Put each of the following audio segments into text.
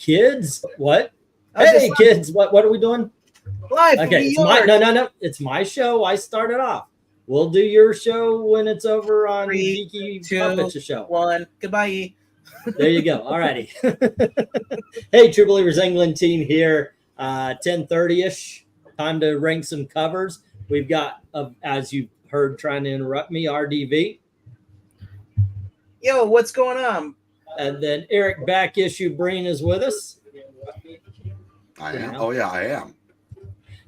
kids. What? Hey, kids. What are we doing? Live. Okay, it's my no. It's my show. I started off. We'll do your show when it's over on 3, Geeky 2, Puppets Show. 1. Goodbye. There you go. All righty. Hey, True Believers England team here. 10:30ish. Time to rank some covers. We've got, as you heard, trying to interrupt me, RDV. Yo, what's going on? And then Eric Back Issue Breen is with us. I am. Oh yeah, I am.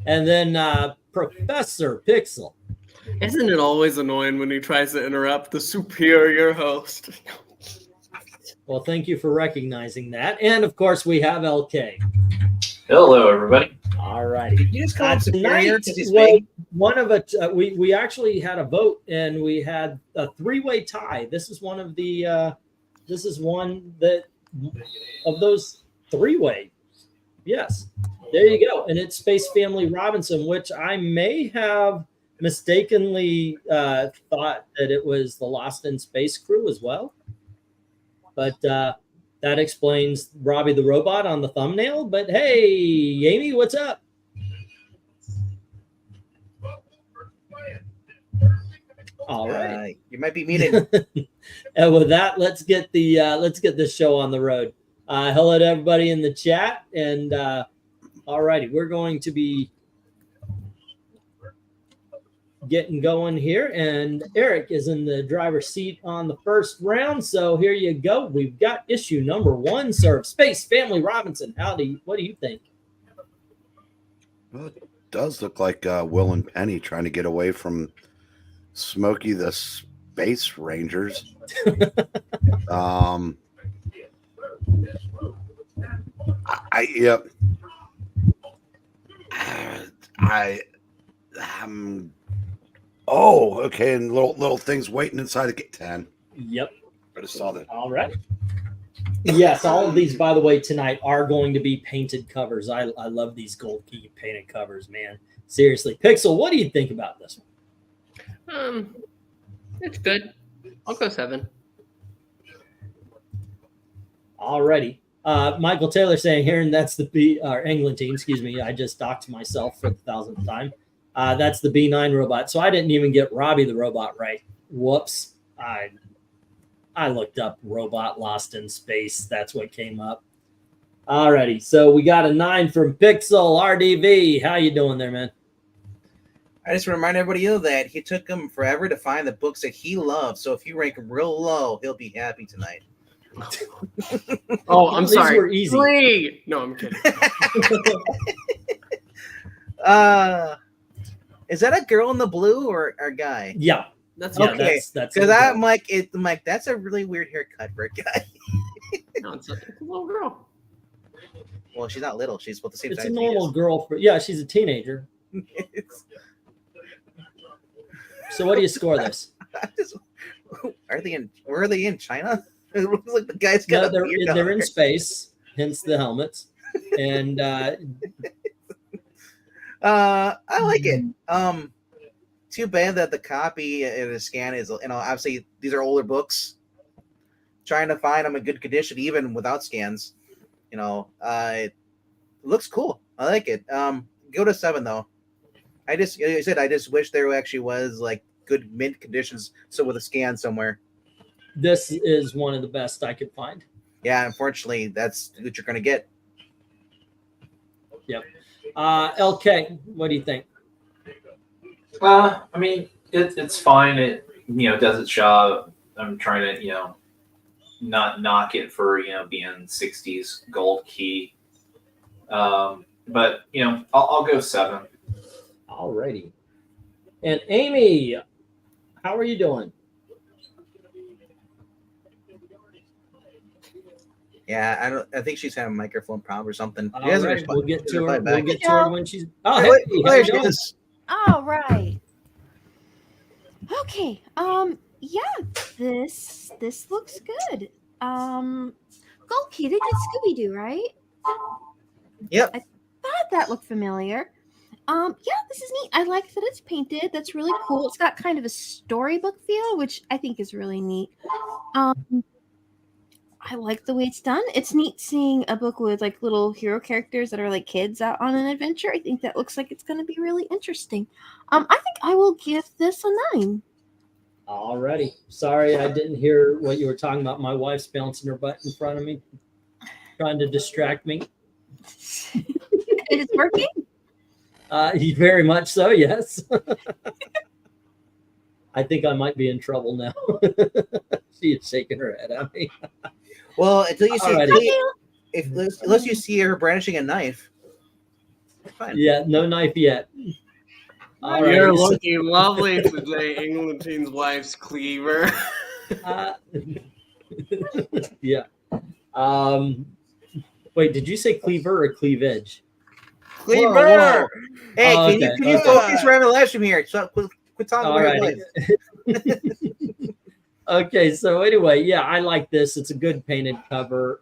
And then Professor Pixel. Isn't it always annoying when he tries to interrupt the superior host? Well, thank you for recognizing that. And of course, we have LK. Hello, everybody. All righty. Did you just call him superior because he's well, big? one of it. We actually had a vote, and we had a 3-way tie. This is one of the. This is one that of those 3-way. Yes, there you go. And it's Space Family Robinson, which I may have mistakenly thought that it was the Lost in Space crew as well. But that explains Robbie the Robot on the thumbnail. But hey, Amy, what's up? All right, you might be muted. And with that, let's get the show on the road. Hello to everybody in the chat, and all righty, we're going to be getting going here, and Eric is in the driver's seat on the first round. So here you go. We've got issue number 1, sir. Space Family Robinson. What do you think? Well, it does look like Will and Penny trying to get away from Smokey the Space Rangers. Oh, okay, and little things waiting inside of 10. Yep. I just saw that. All right. Yes, all of these, by the way, tonight are going to be painted covers. I love these gold key painted covers, man. Seriously. Pixel, what do you think about this one? It's good. I'll go 7. Alrighty. Michael Taylor saying here, and that's the England team, excuse me. I just docked myself for the 1,000th time. That's the B9 robot. So I didn't even get Robbie the Robot right. Whoops. I looked up robot lost in space. That's what came up. Alrighty. So we got a 9 from Pixel RDV. How you doing there, man? I just remind everybody that he took him forever to find the books that he loves. So if you rank him real low, he'll be happy tonight. Oh, I'm sorry. These were easy. 3. No, I'm kidding. Is that a girl in the blue or a guy? Yeah. That's okay. That's because I'm like, that's a really weird haircut for a guy. No, it's a little girl. Well, she's not little. She's about the same size. It's a normal girl. She's a teenager. So what do you score this? Where are they in China? It looks like the guy's got they're in space, hence the helmets. And I like it. Too bad that the copy in the scan is, obviously these are older books. Trying to find them in good condition, even without scans. It looks cool. I like it. Go to 7 though. I just wish there actually was like good mint conditions, so with a scan somewhere. This is one of the best I could find. Yeah, unfortunately, that's what you're gonna get. Yep. LK, what do you think? I mean, it's fine. It does its job. I'm trying to not knock it for being 60s gold key. But I'll go 7. Alrighty. And Amy, how are you doing? Yeah, I think she's having a microphone problem or something. All right, we'll get to her. We'll get to her when she's. Oh, hey, hey, how you doing? All right. Okay. Yeah, this looks good. Gold Key, they did Scooby Doo, right? Yep. I thought that looked familiar. Yeah, this is neat. I like that it's painted. That's really cool. It's got kind of a storybook feel, which I think is really neat. I like the way it's done. It's neat seeing a book with like little hero characters that are like kids out on an adventure. I think that looks like it's going to be really interesting. I think I will give this a 9. Alrighty. Sorry, I didn't hear what you were talking about. My wife's bouncing her butt in front of me, trying to distract me. It is working. Very much so, yes. I think I might be in trouble now. She is shaking her head at me. Well, until you see, Alrighty. unless you see her brandishing a knife, fine. Yeah, no knife yet. All You're right. looking lovely today, Englantine's wife's cleaver. Yeah. Wait, did you say cleaver or cleavage? Cleaver! Whoa. Hey, Oh, can you focus around the live stream here? So quit talking about your life. Okay, so anyway, yeah, I like this. It's a good painted cover.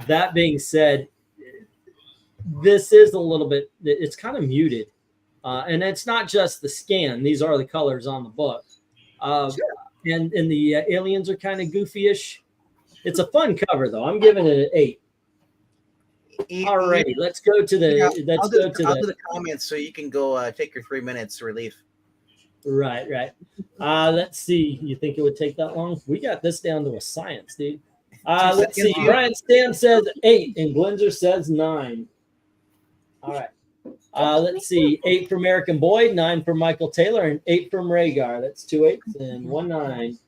That being said, this is a little bit, it's kind of muted. And it's not just the scan. These are the colors on the book. And the aliens are kind of goofy-ish. It's a fun cover, though. I'm giving it an 8. Alrighty, let's go to the. I'll do the comments so you can go take your 3 minutes relief. Right. Let's see. You think it would take that long? We got this down to a science, dude. Let's see. Brian Stam says 8 and Glenzer says 9. All right. Let's see. 8 for American Boy, 9 for Michael Taylor, and 8 from Rhaegar. That's 2 8s and 1 9.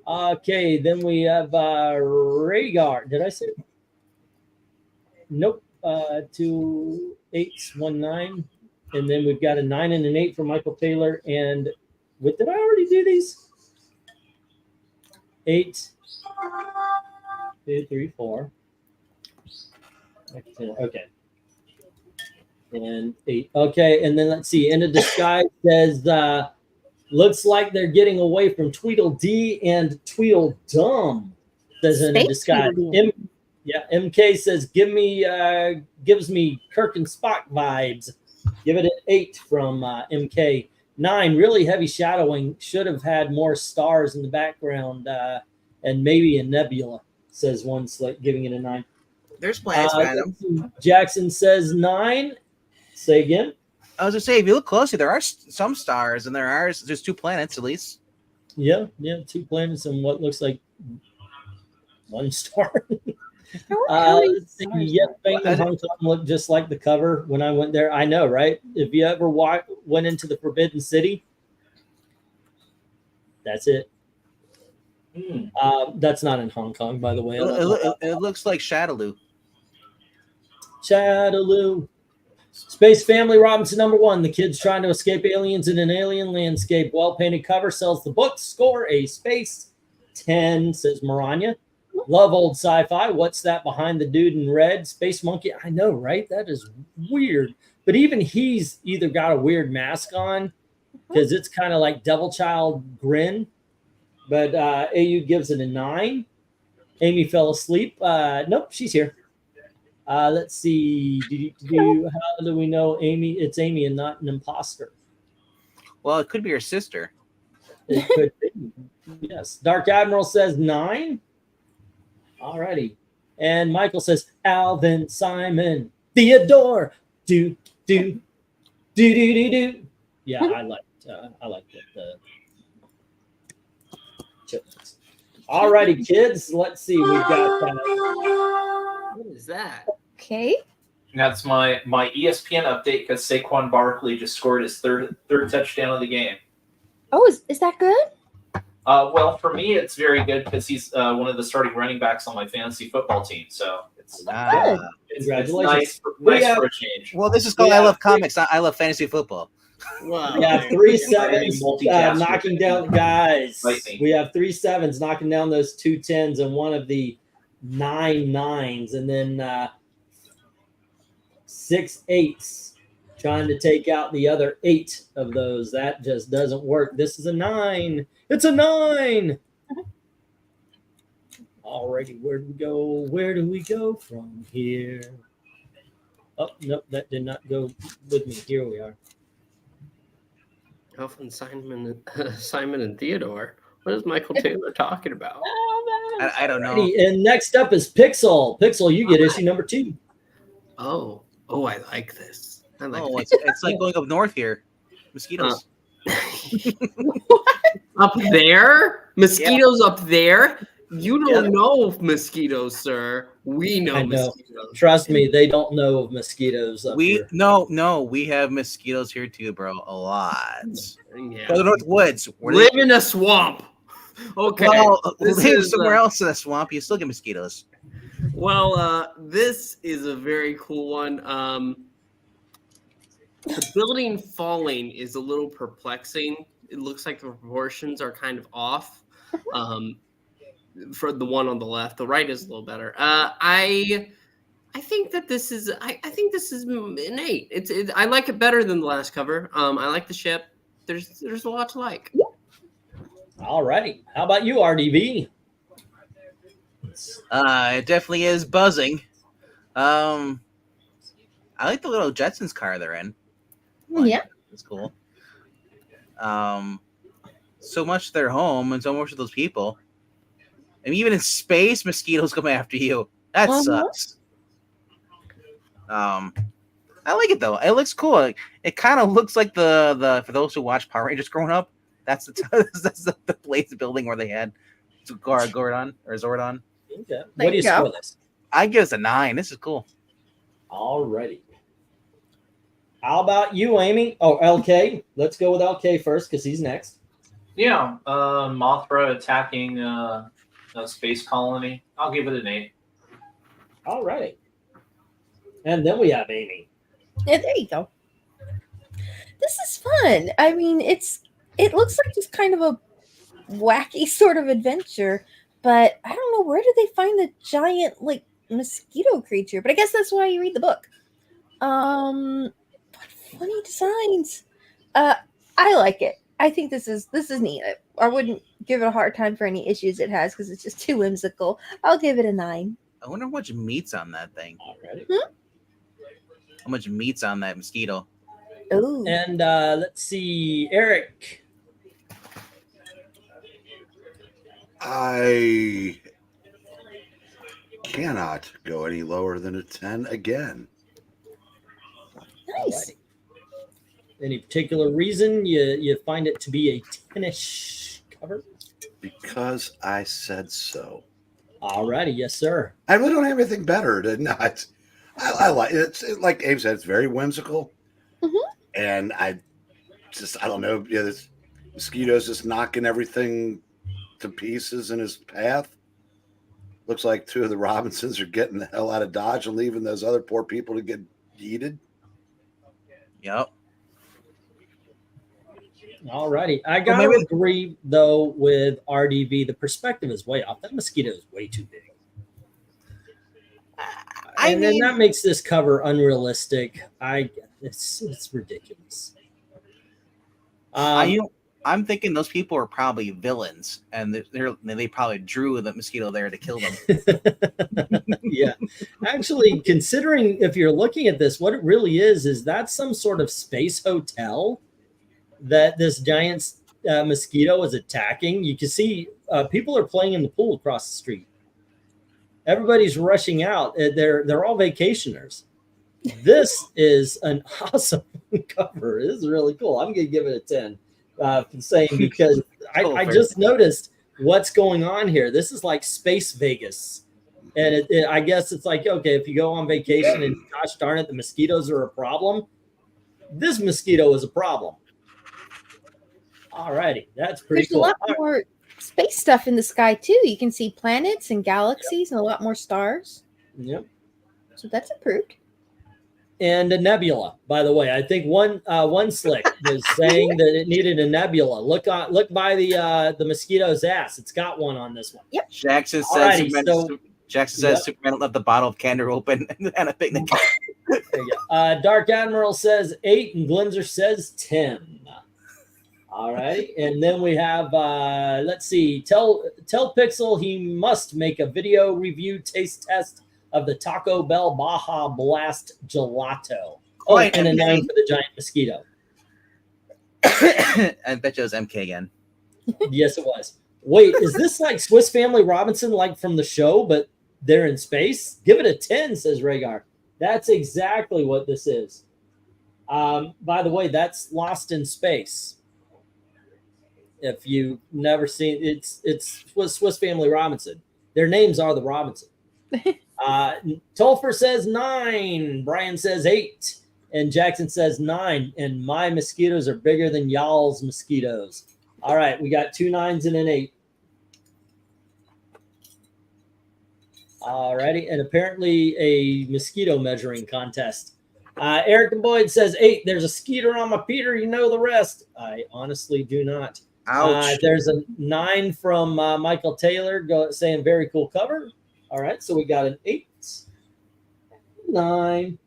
Okay, then we have Rhaegar. Did I say? Nope. 2 8s, 1 9. And then we've got a 9 and an 8 for Michael Taylor. And what did I already do these? 8, 2, 3, 4. Okay. And 8. Okay, and then let's see. Into Disguise says, looks like they're getting away from Tweedledee and Tweedledum. Says Into Disguise. MK says, gives me Kirk and Spock vibes. Give it an 8 from MK. 9, really heavy shadowing. Should have had more stars in the background and maybe a nebula, says one Slick, giving it a 9. There's planets, man. Jackson says 9. Say again. I was going to say, if you look closely, there are some stars, and there's 2 planets at least. Yeah, 2 planets and what looks like 1 star. Yep, Hong Kong looked just like the cover when I went there. I know, right? If you ever went into the Forbidden City, that's it. That's not in Hong Kong, by the way. It looks like Shadaloo. Shadaloo. Space Family Robinson #1. The kids trying to escape aliens in an alien landscape. Well-painted cover sells the book. Score a space 10, says Maranya. Love old sci-fi. What's that behind the dude in red? Space Monkey. I know, right? That is weird. But even he's either got a weird mask on because it's kind of like Devil Child grin. But AU gives it a 9. Amy fell asleep. Nope, she's here. Let's see. How do we know Amy? It's Amy and not an imposter. Well, it could be her sister. It could be. Yes. Dark Admiral says 9. Alrighty. And Michael says Alvin, Simon, Theodore. Do. Yeah, I like the chips. Alrighty, kids. Let's see. We've got What is that? Okay. That's my ESPN update because Saquon Barkley just scored his third touchdown of the game. Oh, is that good? Well, for me, it's very good because he's one of the starting running backs on my fantasy football team. So it's congratulations. Nice for a change. Well, this is called I Love Comics. I Love Fantasy Football. Wow. We have 3 sevens knocking down guys. Lightning. We have 3 sevens knocking down those 2 10s and one of the 9 9s, and then 6 8s trying to take out the other 8 of those. That just doesn't work. This is a 9. It's a 9. Alrighty, where do we go? Where do we go from here? Oh, nope, that did not go with me. Here we are. Alvin, Simon and Theodore. What is Michael Taylor talking about? I don't know. Alrighty, and next up is Pixel. Pixel, you get issue number 2. Oh, I like this. I like Oh, this. it's like going up north here. Mosquitoes. Up there? Mosquitoes up there? You don't Yeah. know of mosquitoes, sir. We know I know. mosquitoes. Trust me, they don't know of mosquitoes up here. No, we have mosquitoes here too, bro. A lot. Yeah. Go to the North Woods. Live in a swamp. Okay. Well, this live is, somewhere else in a swamp. You still get mosquitoes. Well, this is a very cool one. The building falling is a little perplexing. It looks like the proportions are kind of off. For the one on the left, the right is a little better. I think that this is. I think this is an 8. I like it better than the last cover. I like the ship. There's a lot to like. Alrighty. How about you, RDV? It definitely is buzzing. I like the little Jetsons car they're in. Yeah. It's cool. So much their home and so much of those people. And even in space, mosquitoes come after you. That sucks. I like it though. It looks cool. It kind of looks like the for those who watch Power Rangers growing up. That's the place building where they had Gordon or Zordon. Okay. What do you score this? I give this a 9. This is cool. Alrighty. How about you, Amy? Oh, LK. Let's go with LK first because he's next. Yeah, Mothra attacking a space colony. I'll give it an 8. Alrighty. And then we have Amy. Yeah, there you go. This is fun. I mean, it looks like just kind of a wacky sort of adventure, but I don't know, where did they find the giant like mosquito creature? But I guess that's why you read the book. But funny designs. I like it. I think this is neat. I wouldn't give it a hard time for any issues it has because it's just too whimsical. I'll give it a 9. I wonder how much meat's on that thing. Alrighty. How much meat's on that mosquito? Oh, And let's see, Eric. I cannot go any lower than a 10 again. nice. Alrighty. Any particular reason you find it to be a 10-ish cover? Because I said so. Alrighty, yes, sir. I really don't have anything better to not. I like it. Like Abe said, it's very whimsical. And I don't know. Yeah, this mosquito's just knocking everything to pieces in his path. Looks like 2 of the Robinsons are getting the hell out of Dodge and leaving those other poor people to get yeeted. Yep. Alrighty. I gotta maybe- agree though with RDV. The perspective is way off. That mosquito is way too big. And then that makes this cover unrealistic. It's ridiculous. I'm thinking those people are probably villains, and they probably drew the mosquito there to kill them. Yeah. Actually, considering if you're looking at this, what it really is that some sort of space hotel that this giant mosquito is attacking. You can see people are playing in the pool across the street. Everybody's rushing out. They're all vacationers. This is an awesome cover. This is really cool. I'm going to give it a 10. Saying because I just noticed what's going on here. This is like space Vegas. And I guess it's like, okay, if you go on vacation and gosh darn it, the mosquitoes are a problem. This mosquito is a problem. All righty. That's pretty There's cool. a lot more space stuff in the sky too. You can see planets and galaxies and a lot more stars. Yep. So that's approved. And a nebula, by the way. I think one slick was saying that it needed a nebula. Look by the mosquito's ass. It's got one on this one. Yep. Jackson Alrighty, says Superman left the bottle of Candor open and a picnic. There you go. Dark Admiral says 8 and Glenzer says 10. All right. And then we have let's see. Tell Pixel he must make a video review taste test of the Taco Bell Baja Blast Gelato. Oh, and a 9 for the giant mosquito. I bet you it was MK again. Yes, it was. Wait, is this like Swiss Family Robinson, like from the show, but they're in space? Give it a 10, says Rhaegar. That's exactly what this is. By the way, that's Lost in Space. If you've never seen it's Swiss Family Robinson. Their names are the Robinson. Tolfer says 9. Brian says 8. And Jackson says 9. And my mosquitoes are bigger than y'all's mosquitoes. All right, we got 2 9s and an 8. Alrighty, and apparently a mosquito measuring contest. Eric and Boyd says 8. There's a skeeter on my Peter. You know the rest. I honestly do not. Ouch. There's a 9 from Michael Taylor saying very cool cover. All right, so we got an 8, 9.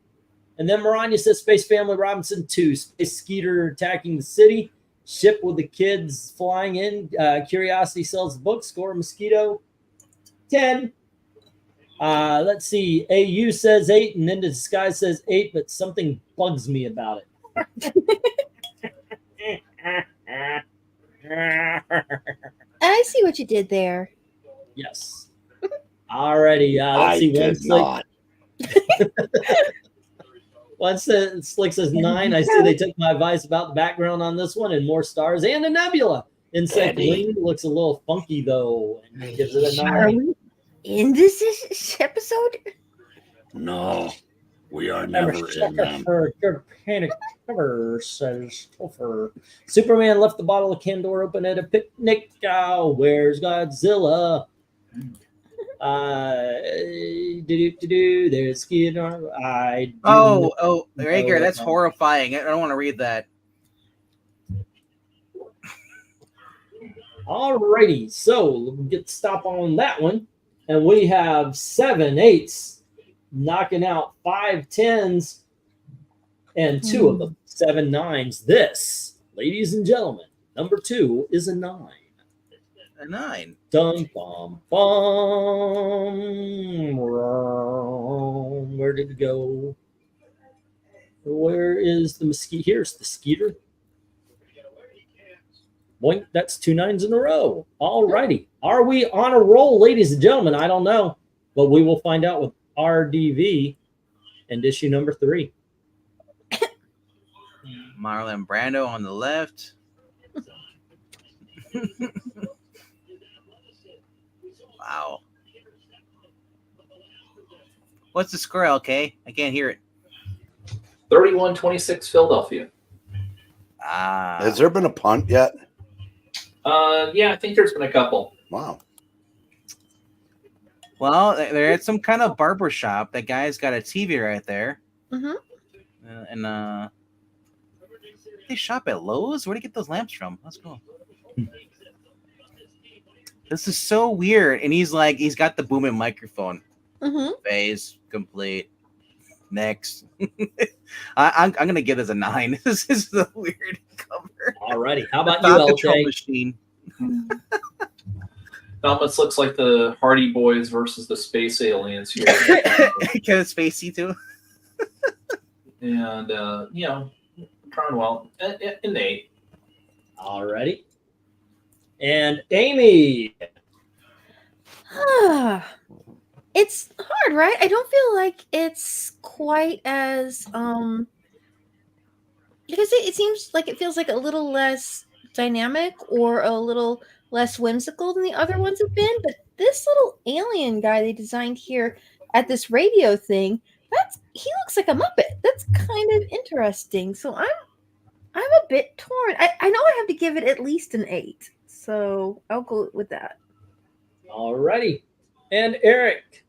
And then Maranya says Space Family Robinson 2. Space Skeeter attacking the city. Ship with the kids flying in. Curiosity sells the book. Score mosquito 10. Let's see. AU says 8, and Into the Sky says 8, but something bugs me about it. I see what you did there. Yes. Alrighty. Let's see. did not. One Slick says 9. I see they took my advice about the background on this one and more stars and a nebula. Insect wing looks a little funky though, and he gives it a 9. Are we in this episode? No, we are never in them. Panic cover says Topher. Superman left the bottle of Candor open at a picnic. Where's Godzilla? There's Skeeter. Rager, that's horrifying. I don't want to read that. Alrighty, so we'll get to stop on that one. And we have 7 8s knocking out 5 10s and 2 of them 7 9s. This, ladies and gentlemen, number 2 is a 9. A 9. Dum bum bum. Where did it go? Where is the mosquito? Here's the skeeter. Boink, that's 2 9s in a row. All righty. Are we on a roll, ladies and gentlemen? I don't know, but we will find out with RDV and issue number 3. Marlon Brando on the left. Wow. What's the score, LK? I can't hear it. 31-26 Philadelphia. Has there been a punt yet? Yeah, I think there's been a couple. Wow. Well, they're at some kind of barber shop. That guy's got a TV right there. And they shop at Lowe's? Where do you get those lamps from? Let's go. This is so weird. And he's got the booming microphone. Phase complete. Next. I'm gonna give this a 9. This is the weird cover. Alrighty. How about you, LK? Machine. Not much looks like the Hardy Boys versus the Space Aliens here. Kevin Spacey too. And trying well. An 8. Alrighty. And Amy. It's hard, right? I don't feel like it's quite as because it seems like it feels like a little less dynamic or a little less whimsical than the other ones have been. But this little alien guy they designed here at this radio thing, he looks like a Muppet. That's kind of interesting. So I'm a bit torn. I know I have to give it at least an 8. So I'll go with that. Alrighty. And Eric.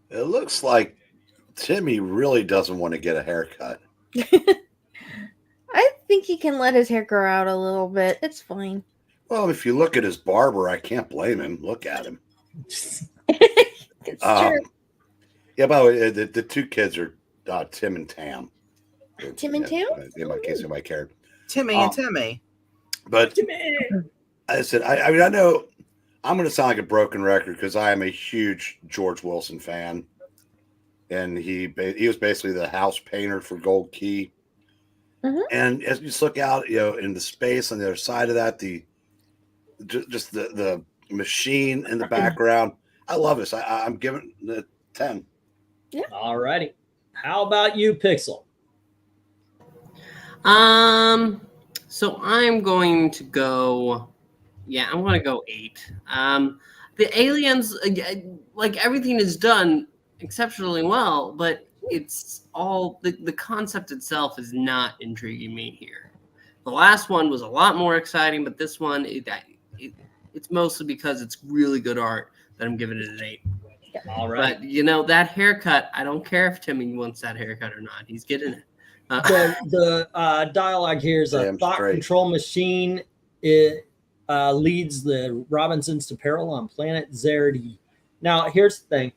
It looks like Timmy really doesn't want to get a haircut. I think he can let his hair grow out a little bit. It's fine. Well, if you look at his barber, I can't blame him. Look at him. It's true. Yeah, by the way, the 2 kids are Tim and Tam. Tim and Tam? In my case, anybody cared. Timmy and Timmy. But I said, I mean, I know I'm going to sound like a broken record because I am a huge George Wilson fan, and he was basically the house painter for Gold Key. And as you just look out, in the space on the other side of that, the just the machine in the background. I love this. I'm giving the 10. Yeah. All righty. How about you, Pixel? So I'm going to go. Yeah, I'm going to go 8. The aliens, like everything is done exceptionally well, but it's all the concept itself is not intriguing me here. The last one was a lot more exciting, but this one, it's mostly because it's really good art that I'm giving it an 8. All right. But you know that haircut, I don't care if Timmy wants that haircut or not. He's getting it. The dialogue here is a Damn thought straight. control machine. It leads the Robinsons to peril on planet Zerdi. Now, here's the thing.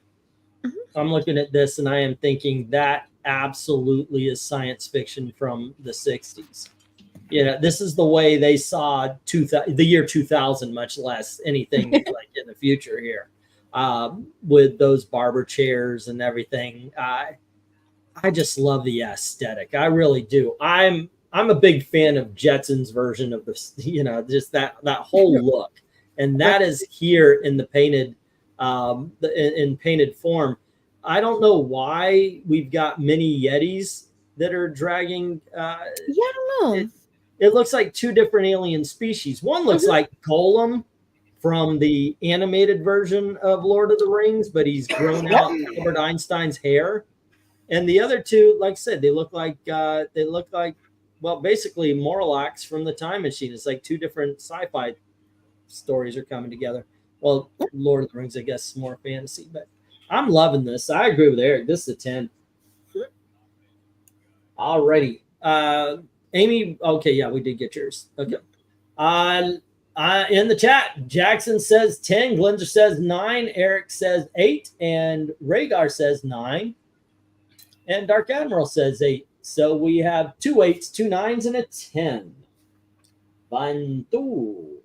I'm looking at this and I am thinking that absolutely is science fiction from the 60s. You know, this is the way they saw the year 2000, much less anything like in the future here, with those barber chairs and everything. I just love the aesthetic. I really do. I'm a big fan of Jetson's version of this, you know, just that whole look. And that is here in the painted in painted form. I don't know why we've got mini Yetis that are dragging I don't know. it looks like 2 different alien species. One looks like Golem from the animated version of Lord of the Rings, but he's grown out Albert Einstein's hair. And the other 2, like I said, they look like well, basically Morlocks from the Time Machine. It's like 2 different sci-fi stories are coming together. Well, Lord of the Rings, I guess, is more fantasy, but I'm loving this. I agree with Eric. This is a 10. Alrighty. Amy, okay, yeah, we did get yours. Okay. In the chat, Jackson says 10, Glenzer says 9, Eric says 8, and Rhaegar says 9, and Dark Admiral says 8. So we have 2 8s, 2 9s, and a 10. Bantu.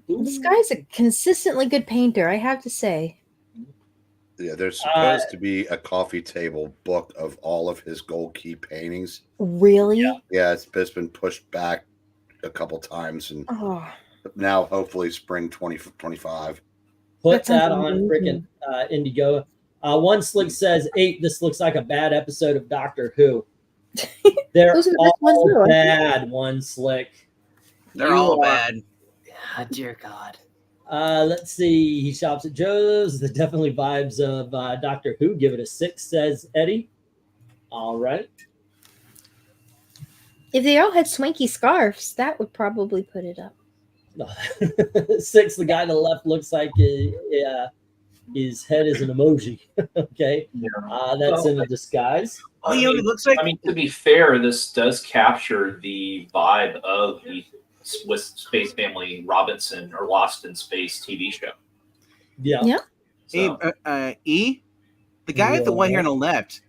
This guy's a consistently good painter, I have to say. Yeah, there's supposed to be a coffee table book of all of his gold key paintings. Really? Yeah, it's been pushed back a couple times, and now hopefully spring 2025. Put that on freaking Indigo. One Slick says 8. This looks like a bad episode of Doctor Who. They're all bad. One Slick. They're all bad. Oh, dear God. Let's see. He shops at Joe's. The definitely vibes of Doctor Who. Give it a 6, says Eddie. All right. If they all had swanky scarves, that would probably put it up. 6. The guy to the left looks like his head is an emoji. Okay. Yeah. That's in a disguise. It looks like. I mean, to be fair, this does capture the vibe of the Swiss Space Family Robinson or Lost in Space TV show. Yeah. Yeah. So, E, the guy with the white hair on the left.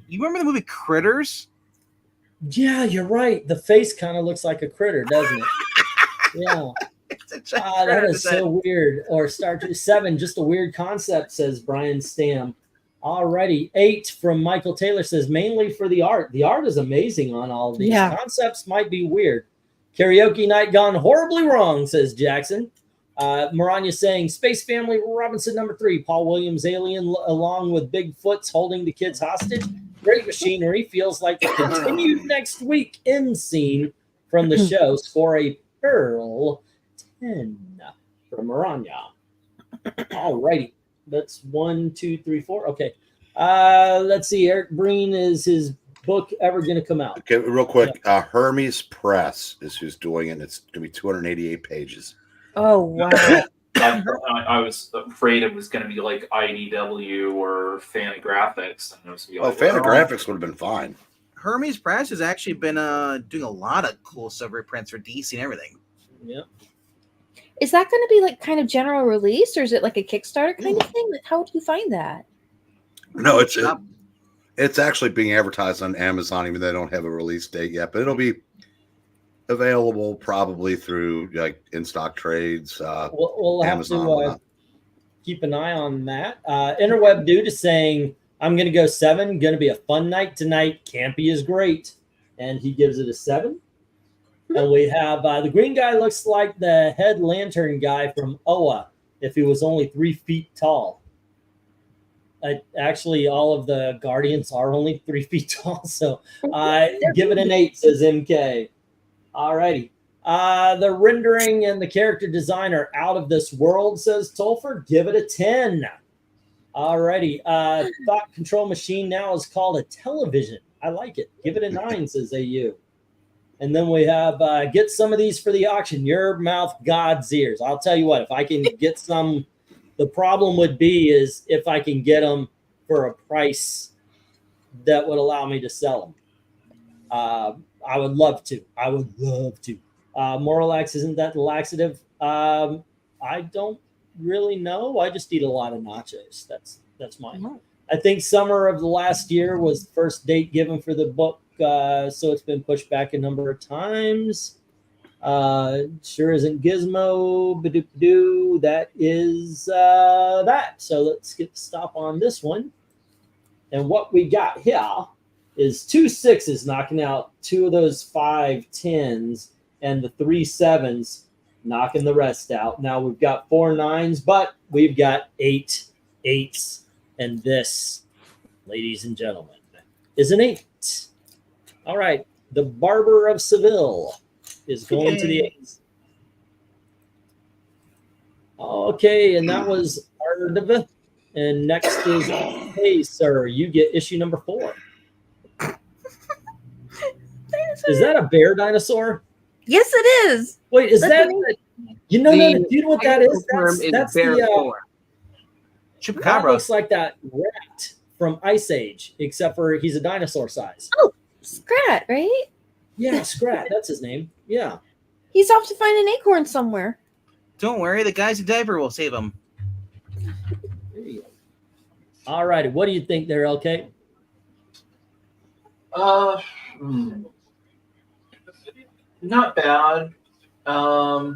You remember the movie Critters? Yeah, you're right. The face kind of looks like a critter, doesn't it? Yeah. That is so weird. Or Star Trek 7, just a weird concept, says Brian Stam. Alrighty. 8 from Michael Taylor says mainly for the art. The art is amazing on all of these. Yeah. Concepts might be weird. Karaoke night gone horribly wrong, says Jackson. Maranya saying Space Family Robinson number 3. Paul Williams alien along with Bigfoot's holding the kids hostage. Great machinery. Feels like the continued next week end scene from the show. Score a pearl 10 from Maranya. All righty. That's 1, 2, 3, 4. Okay. Let's see. Eric Breen, is his book ever going to come out? Okay, real quick. Hermes Press is who's doing it. And it's going to be 288 pages. Oh, wow. I was afraid it was going to be like IDW or Fantagraphics. And it was gonna be like, Fantagraphics would have been fine. Hermes Press has actually been doing a lot of cool stuff reprints for DC and everything. Yeah. Is that going to be like kind of general release, or is it like a Kickstarter kind of thing? Like, how would you find that? No, it's actually being advertised on Amazon, even though they don't have a release date yet. But it'll be available probably through like in stock trades. We'll have Amazon, to keep an eye on that. Interweb Dude is saying, I'm going to go 7. Going to be a fun night tonight. Campy is great. And he gives it a 7. And we have the green guy looks like the head lantern guy from Oa if he was only 3 feet tall. Actually, all of the Guardians are only 3 feet tall, so give it an 8, says MK. Alrighty. The rendering and the character design are out of this world, says Tolfer. Give it a 10. Alrighty. Thought Control Machine now is called a television. I like it. Give it a 9, says AU. And then we have get some of these for the auction. Your mouth, God's ears. I'll tell you what, if I can get some, the problem would be is if I can get them for a price that would allow me to sell them. I would love to. I would love to. Moralax, isn't that the laxative? I don't really know. I just eat a lot of nachos. That's mine. I think summer of the last year was the first date given for the book. So it's been pushed back a number of times. Sure isn't Gizmo. Badoo-badoo. That is that. So let's get the stop on this one. And what we got here is 2 6s knocking out 2 of those 5 10s and the 3 7s knocking the rest out. Now we've got 4 9s, but we've got 8 8s. And this, ladies and gentlemen, is an 8. All right. The Barber of Seville is going to the 8s. Okay, and that was Ardeva. And next is, hey, sir, you get issue number 4. Is that a bear dinosaur? Yes, it is. Wait, is that? You know, The do you know what that is? That's bear the four. that Chupacabra. looks like that rat from Ice Age, except for he's a dinosaur size. Oh, Scrat, right? Yeah, Scrat. That's his name. Yeah. He's off to find an acorn somewhere. Don't worry, the guys in diaper will save him. There you go. All righty. What do you think there, LK? Not bad. I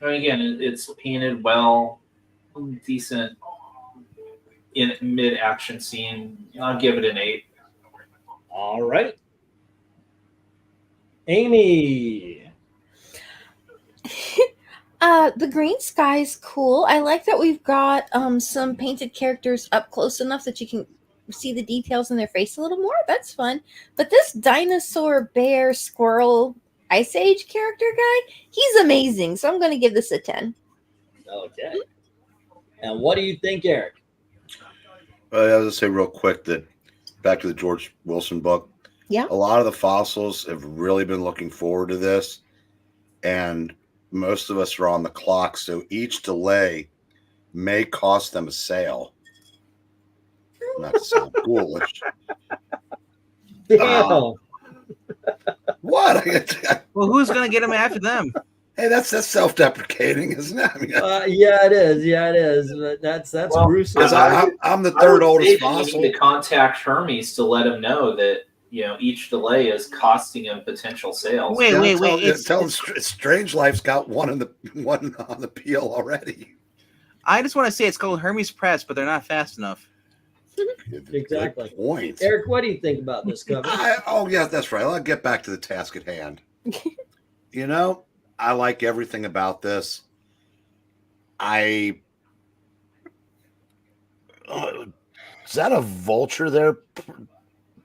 mean, again, it's painted well, decent in mid-action scene. I'll give it an 8. All right. Amy. The green sky is cool. I like that we've got some painted characters up close enough that you can see the details in their face a little more. That's fun. But this dinosaur, bear, squirrel, Ice Age character guy, he's amazing. So I'm going to give this a 10. Okay. And what do you think, Eric? I was going to say real quick that back to the George Wilson book. Yeah. A lot of the fossils have really been looking forward to this. And most of us are on the clock. So each delay may cost them a sale. Not to sound ghoulish. What? Well, who's going to get him after them? Hey, that's self-deprecating, isn't it? I mean, Yeah, it is. Yeah, it is. But that's Well, gruesome. because I'm the third oldest You fossil. need to contact Hermes to let him know that each delay is costing him potential sales. Wait. Tell him Strange Life's got one on the peel already. I just want to say it's called Hermes Press, but they're not fast enough. Exactly. Good point. Eric, what do you think about this cover? Yeah, that's right. I'll get back to the task at hand. I like everything about this. Is that a vulture there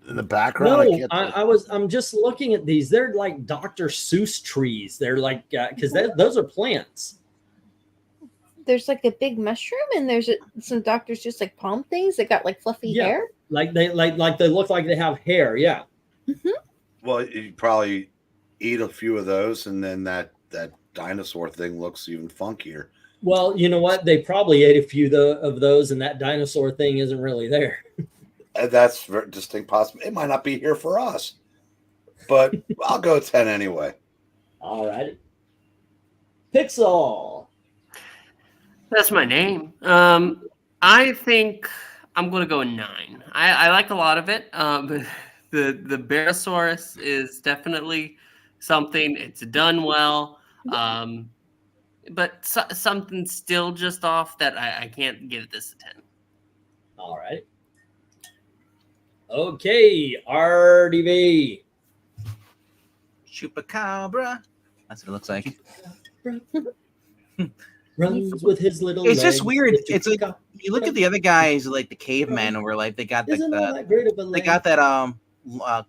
in the background? No, I'm just looking at these. They're like Dr. Seuss trees. They're like because those are plants. There's like a big mushroom, and there's some doctors just like palm things that got like fluffy hair. Like they look like they have hair. Yeah. Mm-hmm. Well, you probably eat a few of those, and then that dinosaur thing looks even funkier. Well, you know what? They probably ate a few of those, and that dinosaur thing isn't really there. That's very distinct possible. It might not be here for us, but I'll go 10 anyway. All right. Pixel. That's my name. I think I'm going to go 9. I like a lot of it. The Barosaurus is definitely something. It's done well. But something's still just off that I can't give this a 10. All right. Okay, RDV. Chupacabra. That's what it looks like. Runs with his little It's just legs. weird. The It's like Chupacabra. you look at the other guys, like the cavemen, where like they got like Isn't all that great of a they leg? got that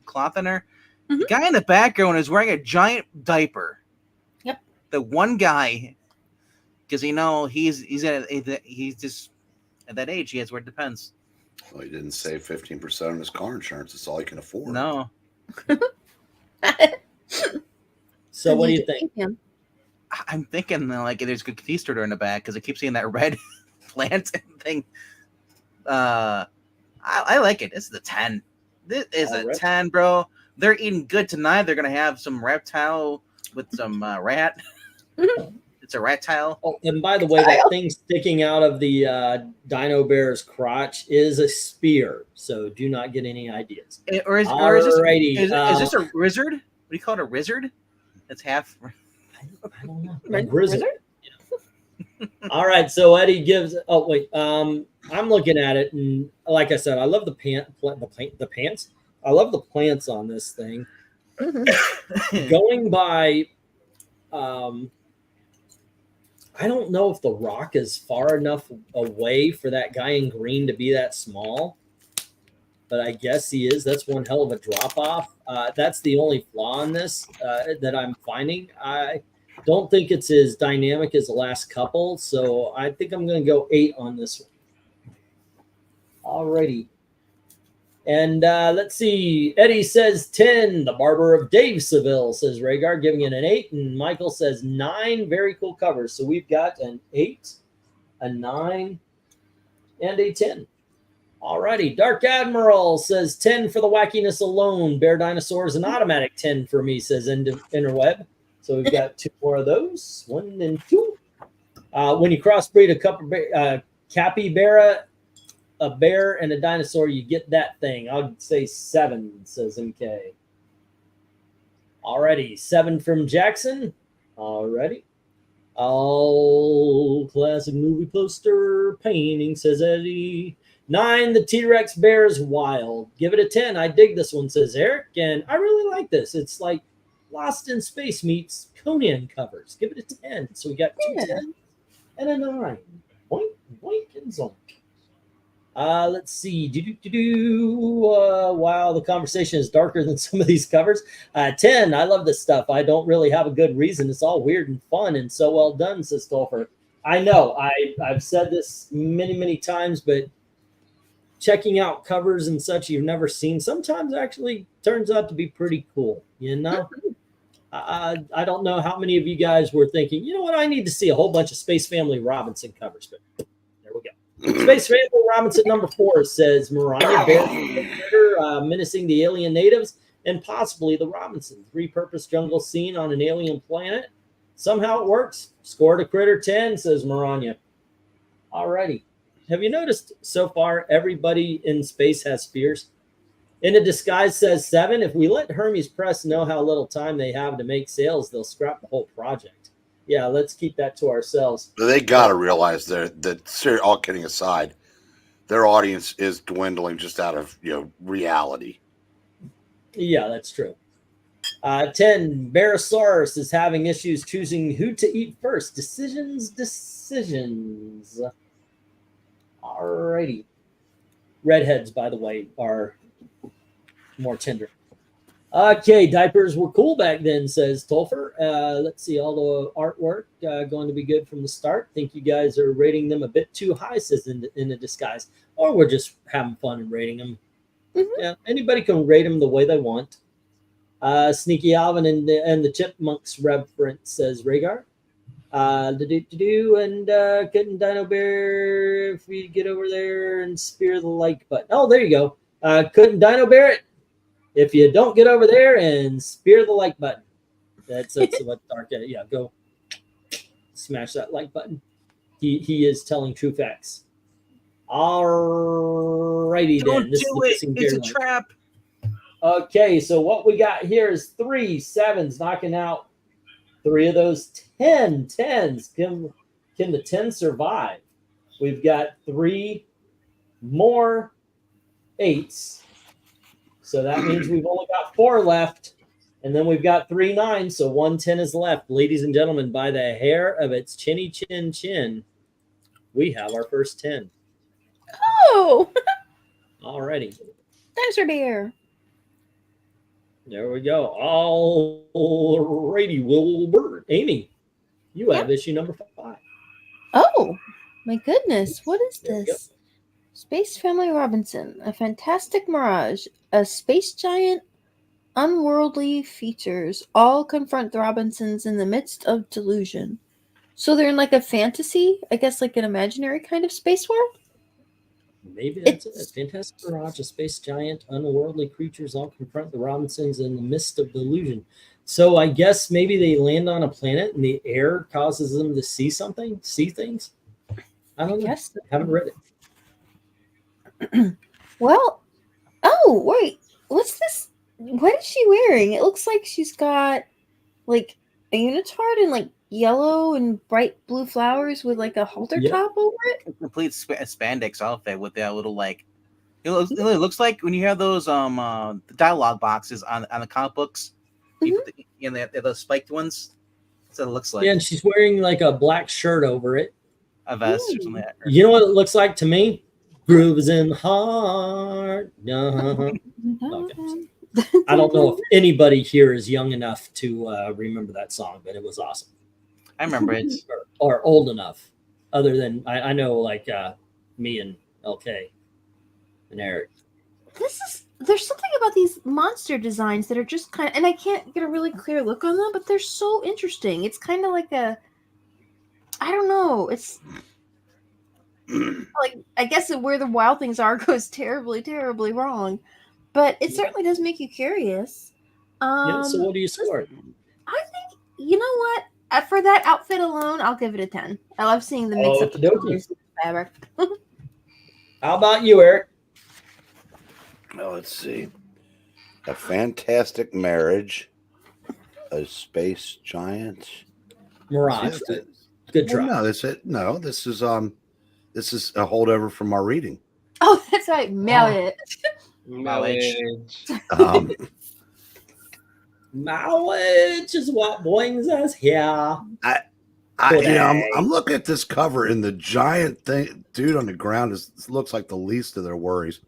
cloth in there. The guy in the background is wearing a giant diaper. Yep. The one guy, because he's just at that age. He has where it depends. Well, he didn't save 15% on his car insurance. That's all he can afford. No. So what do you think? Him. I'm thinking like there's good keister in the back because I keep seeing that red plant thing. I like it. This is a 10. This is All a right. 10, bro. They're eating good tonight. They're gonna have some reptile with some rat. It's a reptile. Oh, and by the way, that thing sticking out of the Dino Bear's crotch is a spear. So do not get any ideas. Or is Alrighty, this a wizard? What do you call it? A wizard? That's half. I don't know. A grizzly. All right, so Eddie gives. Oh wait, I'm looking at it, and like I said, I love the pants. I love the plants on this thing. Going by, I don't know if the rock is far enough away for that guy in green to be that small, but I guess he is. That's one hell of a drop off. That's the only flaw in this that I'm finding. I don't think it's as dynamic as the last couple, so I think I'm going to go 8 on this one. Alrighty. And let's see. Eddie says 10. The Barber of Dave Seville, says Rhaegar, giving it an 8. And Michael says 9. Very cool covers. So we've got an 8, a 9, and a 10. Alrighty. Dark Admiral says 10 for the wackiness alone. Bear Dinosaurs, an automatic 10 for me, says Interweb. So we've got 2 more of those. 1 and 2. When you crossbreed a capybara, a bear, and a dinosaur, you get that thing. I'll say 7, says MK. Alrighty. 7 from Jackson. Alrighty. All classic movie poster painting, says Eddie. 9, the T-Rex bear is wild. Give it a 10. I dig this one, says Eric. And I really like this. It's like Lost in Space meets Conan covers. Give it a 10. So we got 2 10s and a 9. Boink, boink, and zonk. Let's see. Wow, the conversation is darker than some of these covers. 10. I love this stuff. I don't really have a good reason. It's all weird and fun and so well done, says Stolfer. I know. I've said this many, many times, but checking out covers and such you've never seen sometimes actually turns out to be pretty cool. You know? I don't know how many of you guys were thinking, you know what, I need to see a whole bunch of Space Family Robinson covers, but there we go. Space Family Robinson number 4 says Maranya bear menacing the alien natives and possibly the Robinsons. Repurposed jungle scene on an alien planet. Somehow it works. Scored a critter 10, says Maranya. Alrighty. Have you noticed so far everybody in space has spears? In a Disguise says 7. If we let Hermes Press know how little time they have to make sales, they'll scrap the whole project. Yeah, let's keep that to ourselves. They got to realize that, all kidding aside, their audience is dwindling just out of reality. Yeah, that's true. 10, Barosaurus is having issues choosing who to eat first. Decisions. Alrighty. Redheads, by the way, are more tender. Okay, diapers were cool back then, says Tolfer. Let's see, all the artwork going to be good from the start. Think you guys are rating them a bit too high, says in a Disguise. Or we're just having fun and rating them. Yeah, anybody can rate them the way they want. Sneaky Alvin and the Chipmunks reference, says Rhaegar. And couldn't Dino Bear if we get over there and spear the like button. Oh, there you go. Couldn't Dino Bear it if you don't get over there and spear the like button. That's what Dark. Yeah, go smash that like button. He is telling true facts. Alrighty then. This do it. It's a trap. Okay, so what we got here is 3 7s knocking out 3 of those 10s. Can the 10 survive? We've got 3 more 8s. So that means we've only got 4 left. And then we've got 3 9s, so 110 is left. Ladies and gentlemen, by the hair of its chinny chin chin, we have our first 10. Oh, Alrighty. dinosaur bear. There we go. Alrighty, Wilbur. Amy, you have issue number 5. Oh, my goodness. What is There we go. this? Space Family Robinson, a fantastic mirage, a space giant, unworldly features all confront the Robinsons in the midst of delusion. So they're in like a fantasy, I guess like an imaginary kind of space world? Maybe that's it. Fantastic Mirage, a space giant, unworldly creatures all confront the Robinsons in the midst of delusion. So I guess maybe they land on a planet and the air causes them to see something, see things. I don't know. Yes. Haven't read it. Well, oh, wait. What's this? What is she wearing? It looks like she's got like a unitard and like yellow and bright blue flowers with like a halter Yep. top over it. A complete spandex outfit with that little like. It looks like when you have those dialogue boxes on the comic books, in the spiked ones. That's what it looks like. Yeah, and she's wearing like a black shirt over it. A vest or something like that. You know what it looks like to me? Grooves in the heart. Okay. I don't know if anybody here is young enough to remember that song, but it was awesome. I remember it. Or old enough. Other than I know, like me and LK and Eric. There's something about these monster designs that are just kind of, and I can't get a really clear look on them, but they're so interesting. It's kind of like I don't know. It's like, I guess where the wild things are goes terribly, terribly wrong, but it certainly does make you curious. Yeah, so what do you score? I think, you know what? For that outfit alone, I'll give it a 10. I love seeing the mix up the Okey-dokey. colors of the fabric. How about you, Eric? Well, let's see. A fantastic marriage, a space giant. Mirage. Yeah, Good well, try. no, this is a holdover from our reading. Oh, that's right. Marriage. Knowledge. Knowledge is what brings us here. I'm looking at this cover, and the giant dude on the ground looks like the least of their worries.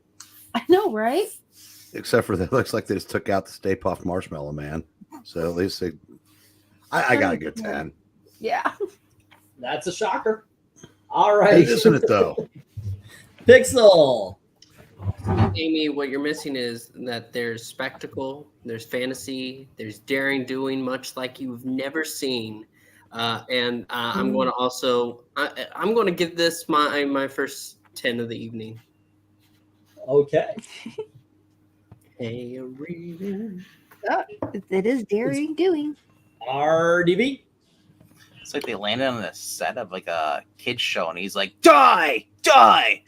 I know, right? Except for that, it looks like they just took out the Stay Puft Marshmallow Man. So at least I got a good 10. Yeah. That's a shocker. All right. Isn't it though? Pixel. Amy, what you're missing is that there's spectacle, there's fantasy, there's daring doing, much like you've never seen. And I'm going to also, I'm going to give this my first 10 of the evening. Okay. Hey, reading. It is daring doing. RDB. It's like they landed on the set of like a kid's show, and he's like, "Die, die,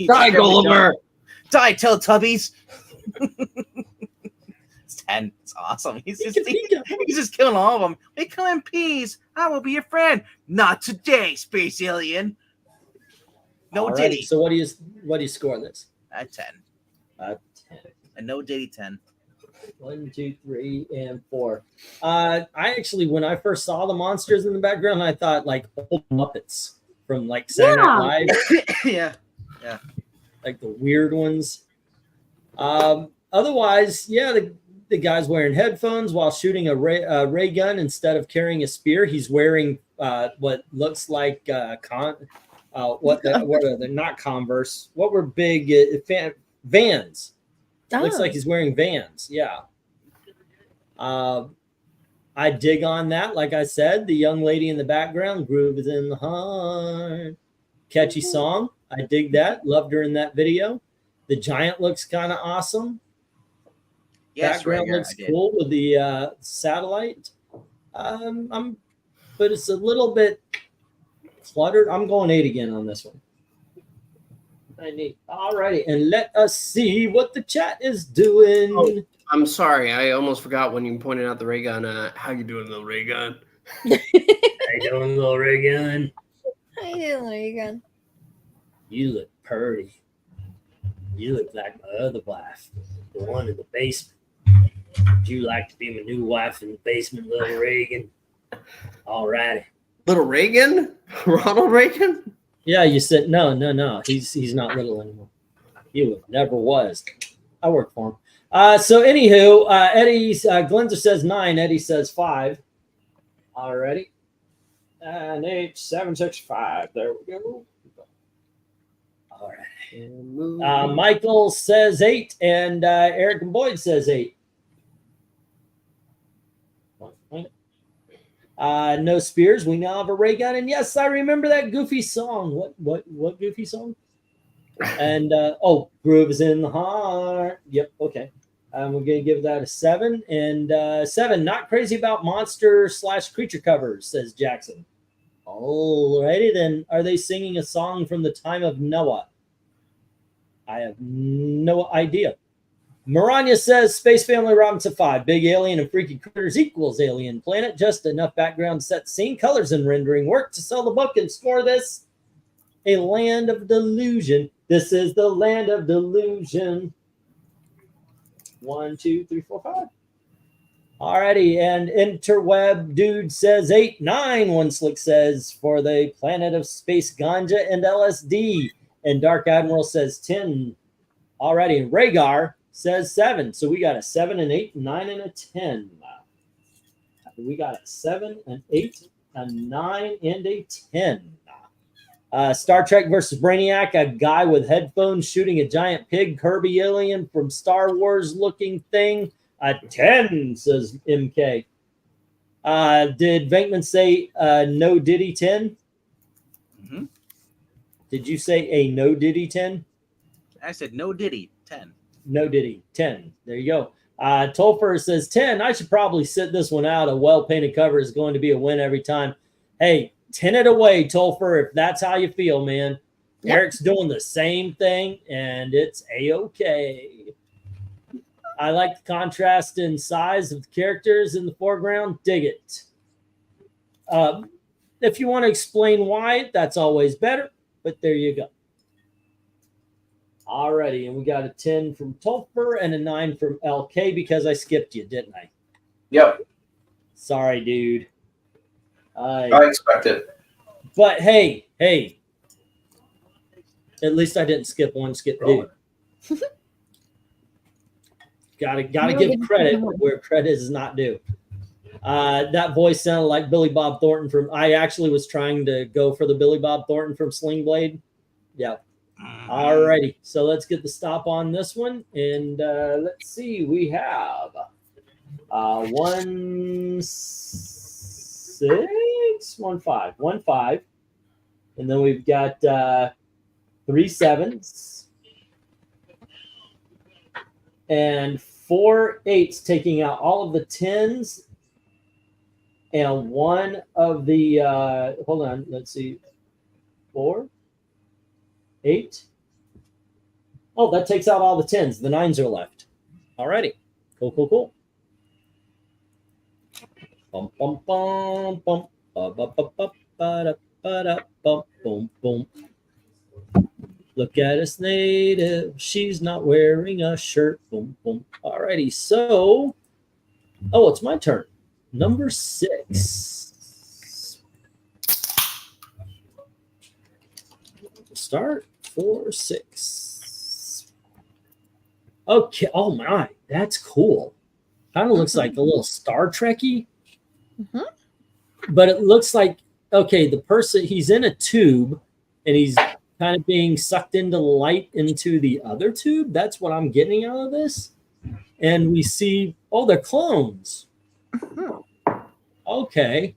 Die, Gulliver! Die, Teletubbies!" It's 10. It's awesome. He's just killing all of them. We come in peace. I will be your friend. Not today, space alien. No Alrighty, Diddy. So what do you score this? A 10. A 10. A no Diddy 10. 1, 2, 3, and 4. I actually, when I first saw the monsters in the background, I thought like old Muppets from like Saturday Night Live, Yeah. like the weird ones. Otherwise, yeah, the guy's wearing headphones while shooting a ray gun instead of carrying a spear. He's wearing what looks like what are they? Not Converse. What were big Vans? Looks like he's wearing Vans. Yeah. I dig on that. Like I said, the young lady in the background, groove is in the heart. Catchy song. I dig that. Loved her in that video. The giant looks kind of awesome. Yes, Background Rager, looks I did. cool with the satellite. But it's a little bit cluttered. I'm going 8 again on this one. All righty, and let us see what the chat is doing. Oh, I'm sorry, I almost forgot when you pointed out the ray gun. How you doing, little ray gun? How you doing, little ray gun? How you doing, ray gun? You look pretty. You look like my other wife, the one in the basement. Would you like to be my new wife in the basement, little Reagan? All righty. Little Reagan? Ronald Reagan? Yeah, you said no. He's not little anymore. He never was. I work for him. So anywho, Eddie's Glenzer says 9. Eddie says 5. Alrighty. And 8, 7, 6, 5. There we go. All right. Michael says 8, and Eric and Boyd says 8. No spears. We now have a ray gun, and yes, I remember that goofy song. What goofy song? And groove is in the heart. Yep. Okay. We're gonna give that a 7, and 7. Not crazy about monster / creature covers, says Jackson. Alrighty then. Are they singing a song from the time of Noah? I have no idea. Maranya says Space Family Robinson 5. Big alien and freaky critters equals alien planet. Just enough background set scene, colors, and rendering work to sell the book and score this a land of delusion. This is the land of delusion. 1, 2, 3, 4, 5. Alrighty, and Interweb Dude says 8, 9. One Slick says for the planet of space ganja and LSD. And Dark Admiral says 10. Alrighty, and Rhaegar says 7. So we got a 7, an 8, 9, and a 10. We got a 7, an 8, a 9, and a 10. Star Trek versus Brainiac, a guy with headphones shooting a giant pig Kirby alien from Star Wars looking thing. A 10, says MK. Did Venkman say no Diddy 10? Mm-hmm. Did you say a no Diddy 10? I said no Diddy 10. No Diddy 10. There you go. Tolfer says 10. I should probably sit this one out. A well-painted cover is going to be a win every time. Hey, 10 it away, Tolfer, if that's how you feel, man. Yep. Eric's doing the same thing, and it's A-okay. I like the contrast in size of the characters in the foreground. Dig it. If you want to explain why, that's always better, but there you go. Alrighty, and we got a 10 from Tolfer and a 9 from LK because I skipped you, didn't I? Yep. Sorry, dude. I expect it. But hey, at least I didn't skip one, skip two. Gotta give credit where credit is not due. That voice sounded like Billy Bob Thornton from. I actually was trying to go for the Billy Bob Thornton from Sling Blade. Yeah. Alrighty, so let's get the stop on this one, and let's see. We have 1 6 1 5 1 5, and then we've got 3 7s and 4 8s, taking out all of the 10s and one of the hold on, let's see, 4 8. Oh, that takes out all the 10s. The 9s are left. Alrighty, cool. Bum bum bum bum ba ba ba ba ba da bum boom boom. Look at us native. She's not wearing a shirt. Boom boom. Alrighty, so it's my turn. Number 6. Start 4 6. Okay. Oh my, that's cool. Kind of looks like a little Star Trek-y. But it looks like, okay, the person, he's in a tube and he's kind of being sucked into the light into the other tube. That's what I'm getting out of this. And we see, they're clones. Okay.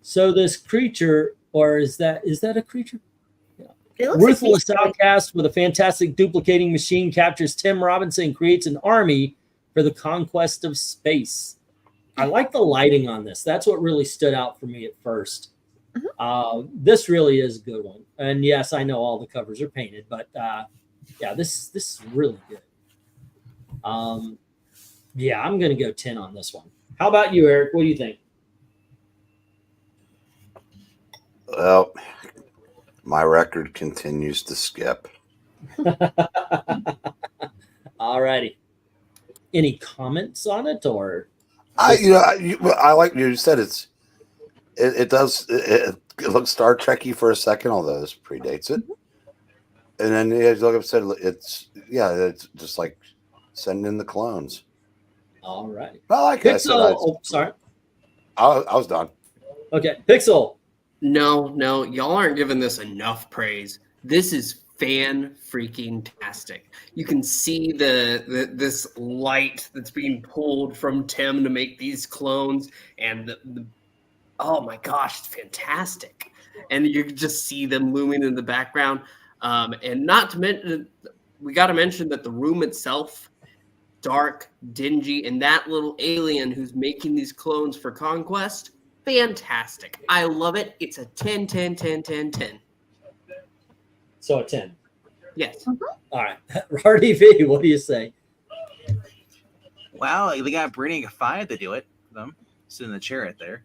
So this creature, or is that a creature? Yeah. Ruthless outcast with a fantastic duplicating machine captures Tim Robinson and creates an army for the conquest of space. I like the lighting on this. That's what really stood out for me at first. This really is a good one. And yes, I know all the covers are painted, but yeah, this is really good. Yeah, I'm going to go 10 on this one. How about you, Eric? What do you think? Well, my record continues to skip. All righty. Any comments on it, or I like you said it looks Star Trekky for a second, although this predates it. And then as like I said, it's just like sending in the clones. all right? I like it. Pixel. Oh, sorry. I was done. Okay, Pixel. No, y'all aren't giving this enough praise. This is fan freaking tastic. You can see this light that's being pulled from Tim to make these clones, and oh my gosh, it's fantastic. And you can just see them looming in the background. And not to mention, we got to mention that the room itself, dark, dingy, and that little alien who's making these clones for conquest, fantastic. I love it. It's a 10, 10, 10, 10, 10. So a 10. Yes. All right. RDV, what do you say? Wow, they got Breen a 5 to do it. Them sit in the chair right there.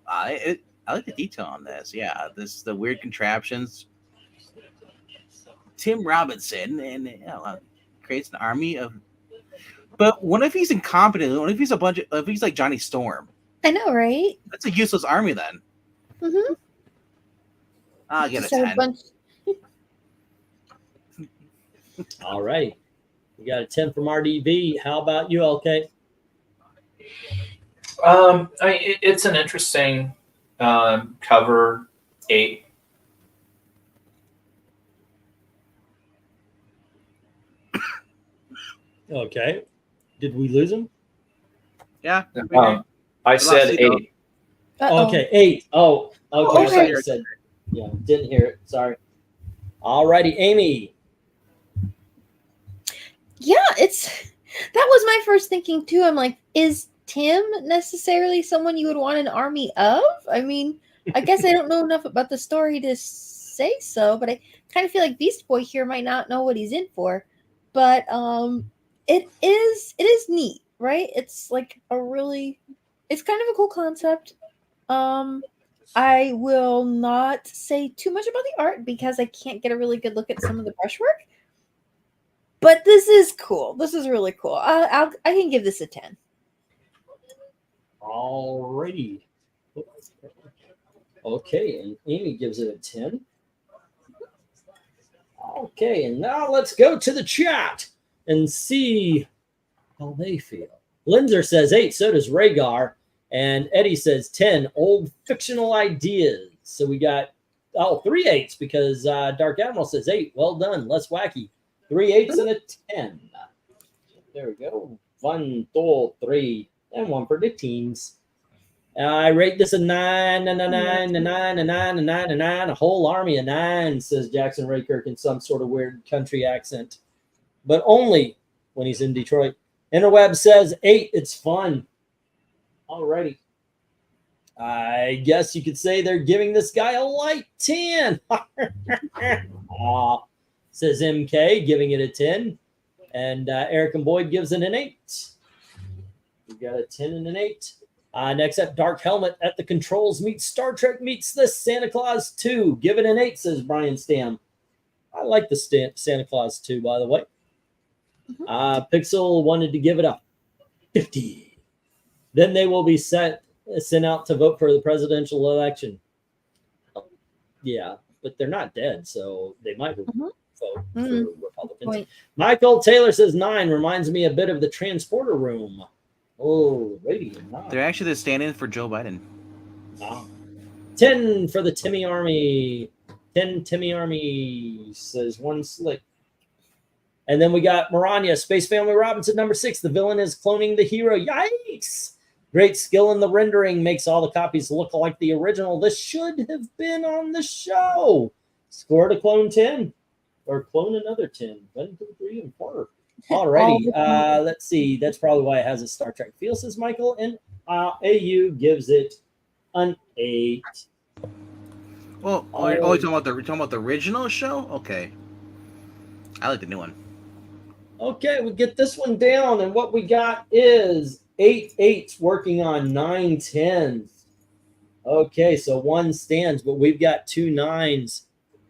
I like the detail on this. Yeah, the weird contraptions. Tim Robinson and creates an army of. But what if he's incompetent? What if he's if he's like Johnny Storm? I know, right? That's a useless army then. Mm-hmm. I'll get a Just had 10. All right. We got a 10 from RDV. How about you, LK? I mean, it's an interesting cover. 8. Okay. Did we lose him? Yeah. I said 8. Uh-oh. Okay, 8. Oh, okay. Okay. I said, yeah, didn't hear it. Sorry. All righty, Amy. Yeah, that was my first thinking too. I'm like, is Tim necessarily someone you would want an army of? I mean, I guess I don't know enough about the story to say so, but I kind of feel like Beast Boy here might not know what he's in for. But it is neat, right? It's like it's kind of a cool concept. I will not say too much about the art because I can't get a really good look at some of the brushwork. But this is cool. This is really cool. I can give this a 10. All righty. Okay, and Amy gives it a 10. Okay, and now let's go to the chat and see how they feel. Linzer says 8, so does Rhaegar. And Eddie says 10, old fictional ideas. So we got 3 8s because Dark Admiral says 8. Well done, less wacky. 3 8s and a 10. There we go. 1, 2, 3, and 1 for the teams. I rate this a 9, a 9, a 9, a 9, a 9, a 9, a whole army of 9, says Jackson Raykirk in some sort of weird country accent. But only when he's in Detroit. Interweb says 8, it's fun. Alrighty. I guess you could say they're giving this guy a light 10. Says MK, giving it a 10. And Eric and Boyd gives it an 8. We got a 10 and an 8. Next up, Dark Helmet at the controls meets Star Trek meets the Santa Claus 2. Give it an 8, says Brian Stam. I like the Santa Claus 2, by the way. Pixel wanted to give it a 50. Then they will be sent out to vote for the presidential election. Yeah, but they're not dead, so they might vote for Republicans. Point. Michael Taylor says 9 reminds me a bit of the transporter room. Oh, lady, 9. They're actually the stand-in for Joe Biden. 10 for the Timmy Army. 10 Timmy Army, says one slick. And then we got Maranya, Space Family Robinson, number 6. The villain is cloning the hero. Yikes! Great skill in the rendering makes all the copies look like the original. This should have been on the show. Score to clone 10. Or clone another 10. 1, 2, 3, and 4. Alrighty. Let's see. That's probably why it has a Star Trek feel, says Michael. And AU gives it an 8. Well, you're talking about the original show? Okay. I like the new one. Okay, we get this one down, and what we got is 8 8s working on 9 10s. Okay, so 1 stands, but we've got 2 9s,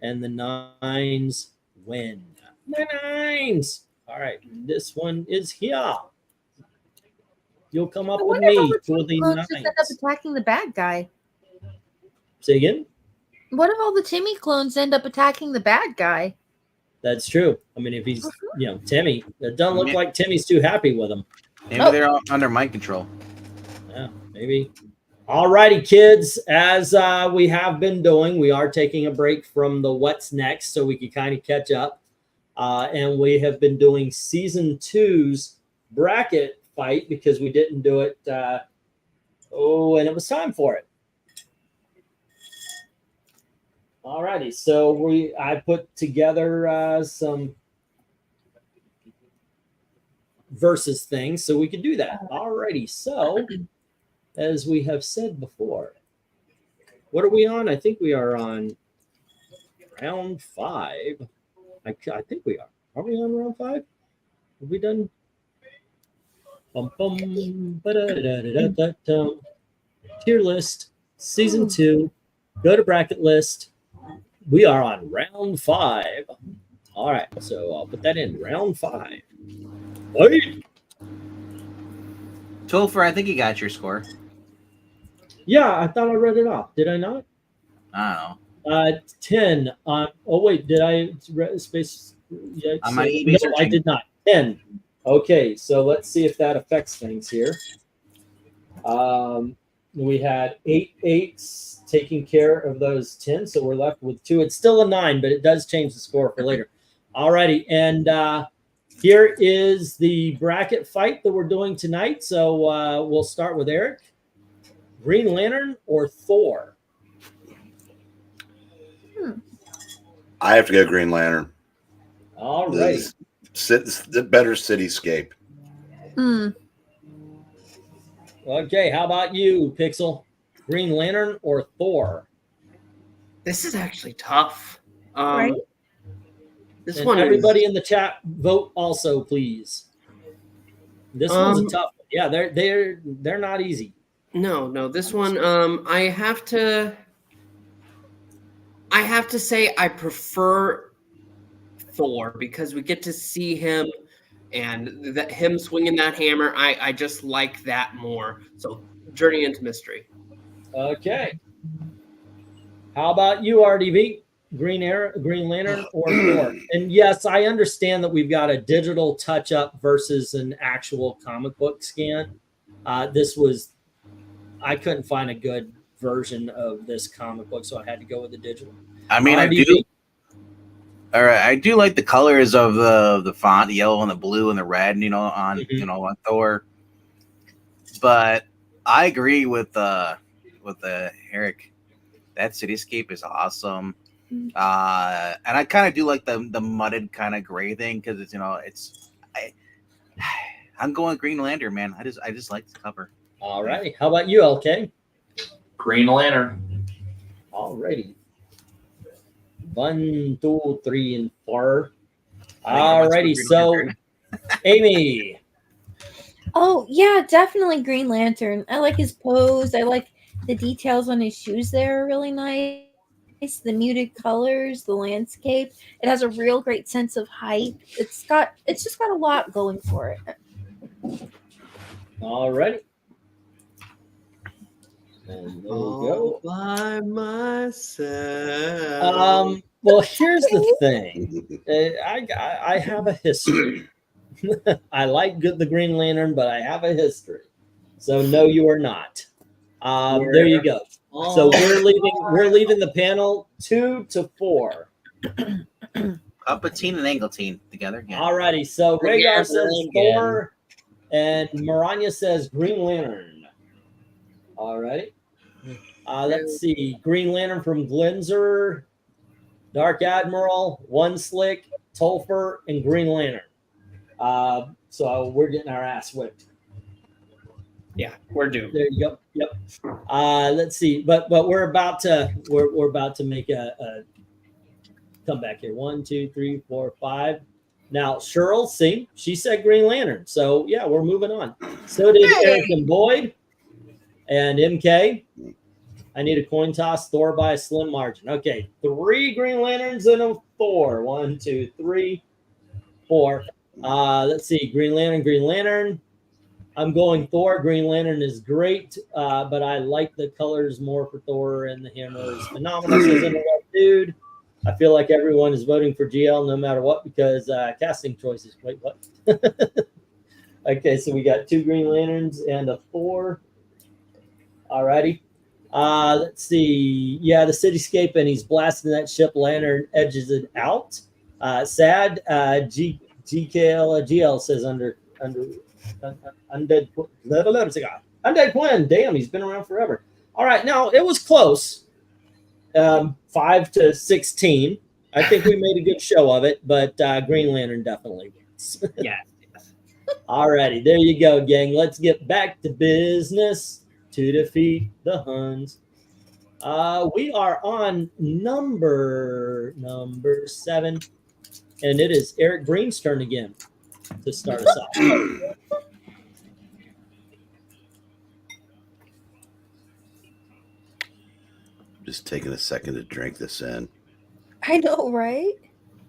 and the 9s win. The 9s. All right, this one is here. You'll come up I with wonder if all me the for Timmy the clones just end up night. attacking the bad guy. Say again? What if all the Timmy clones end up attacking the bad guy? That's true. I mean, if he's, Timmy, it doesn't look like Timmy's too happy with him. Maybe they're all under mind control. Yeah, maybe. All righty, kids. As we have been doing, we are taking a break from the what's next so we can kind of catch up. And we have been doing season 2's bracket fight because we didn't do it. And it was time for it. All righty. So I put together some versus things so we could do that. All righty. So as we have said before, what are we on? I think we are on round 5. I think we are. Are we on round 5? Have we done? Tier list, season 2. Go to bracket list. We are on round 5. All right, so I'll put that in round 5. Wait. Topher, I think you got your score. Yeah, I thought I read it off. Did I not? I don't know. 10. Oh wait, did I space? Yeah, No, I did not. 10. Okay, so let's see if that affects things here. We had 8 8s taking care of those 10, so we're left with 2. It's still a 9, but it does change the score for later. Alrighty, and here is the bracket fight that we're doing tonight. So we'll start with Eric. Green Lantern or Thor? I have to go Green Lantern. All right. The better cityscape. Okay, how about you, Pixel? Green Lantern or Thor? This is actually tough. Right? This And one everybody is, in the chat vote also, please. This one's a tough one. Yeah, they're not easy. No, this one I have to say I prefer Thor because we get to see him and him swinging that hammer. I just like that more. So Journey into Mystery. Okay. How about you, RDV? Green Lantern or Thor? And yes, I understand that we've got a digital touch-up versus an actual comic book scan. I couldn't find a good version of this comic book, so I had to go with the digital. I mean, RDV? I do like the colors of the font, the yellow and the blue and the red, on on Thor. But I agree with Eric. That cityscape is awesome. And I kind of do like the mudded kind of gray thing because I'm going Green Lantern, man. I just like the cover. All righty. How about you, LK? Green Lantern. All righty. 1, 2, 3, and 4. All righty. So, Amy. Oh, yeah, definitely Green Lantern. I like his pose. I like the details on his shoes there are really nice. The muted colors, the landscape. It has a real great sense of height. It's just got a lot going for it. All righty. And there we go. By myself. Well, here's the thing. I have a history. I like the Green Lantern, but I have a history. So no, you are not. There you go. So we're leaving the panel 2 to 4. Uppatine and Angletine together again. All righty. So Rhaegar says again. Thor, and Maranya says Green Lantern. All righty. Let's see. Green Lantern from Glenzer, Dark Admiral, One Slick, Topher, and Green Lantern. So we're getting our ass whipped. Yeah, we're doomed. There you go. Yep. Let's see. But we're about to make a comeback here. 1, 2, 3, 4, 5. Now Cheryl, see, she said Green Lantern. So yeah, we're moving on. So did Eric and Boyd and MK. I need a coin toss. Thor by a slim margin. Okay, 3 Green Lanterns and a 4. 1, 2, 3, 4. Let's see, Green Lantern, Green Lantern. I'm going Thor. Green Lantern is great, but I like the colors more for Thor, and the hammer is phenomenal. Says Interrupt Dude. I feel like everyone is voting for GL no matter what because casting choices. Wait, what? Okay, so we got 2 Green Lanterns and a Thor. Alrighty. Let's see. Yeah, the cityscape, and he's blasting that ship. Lantern edges it out. Sad. GL says Undead Quinn. Damn, he's been around forever. All right, now it was close. 5 to 16. I think we made a good show of it, but Green Lantern definitely wins. Yeah. All righty, there you go, gang. Let's get back to business to defeat the Huns. We are on number 7, and it is Eric Green's turn again to start us off. Just taking a second to drink this in. I know, right?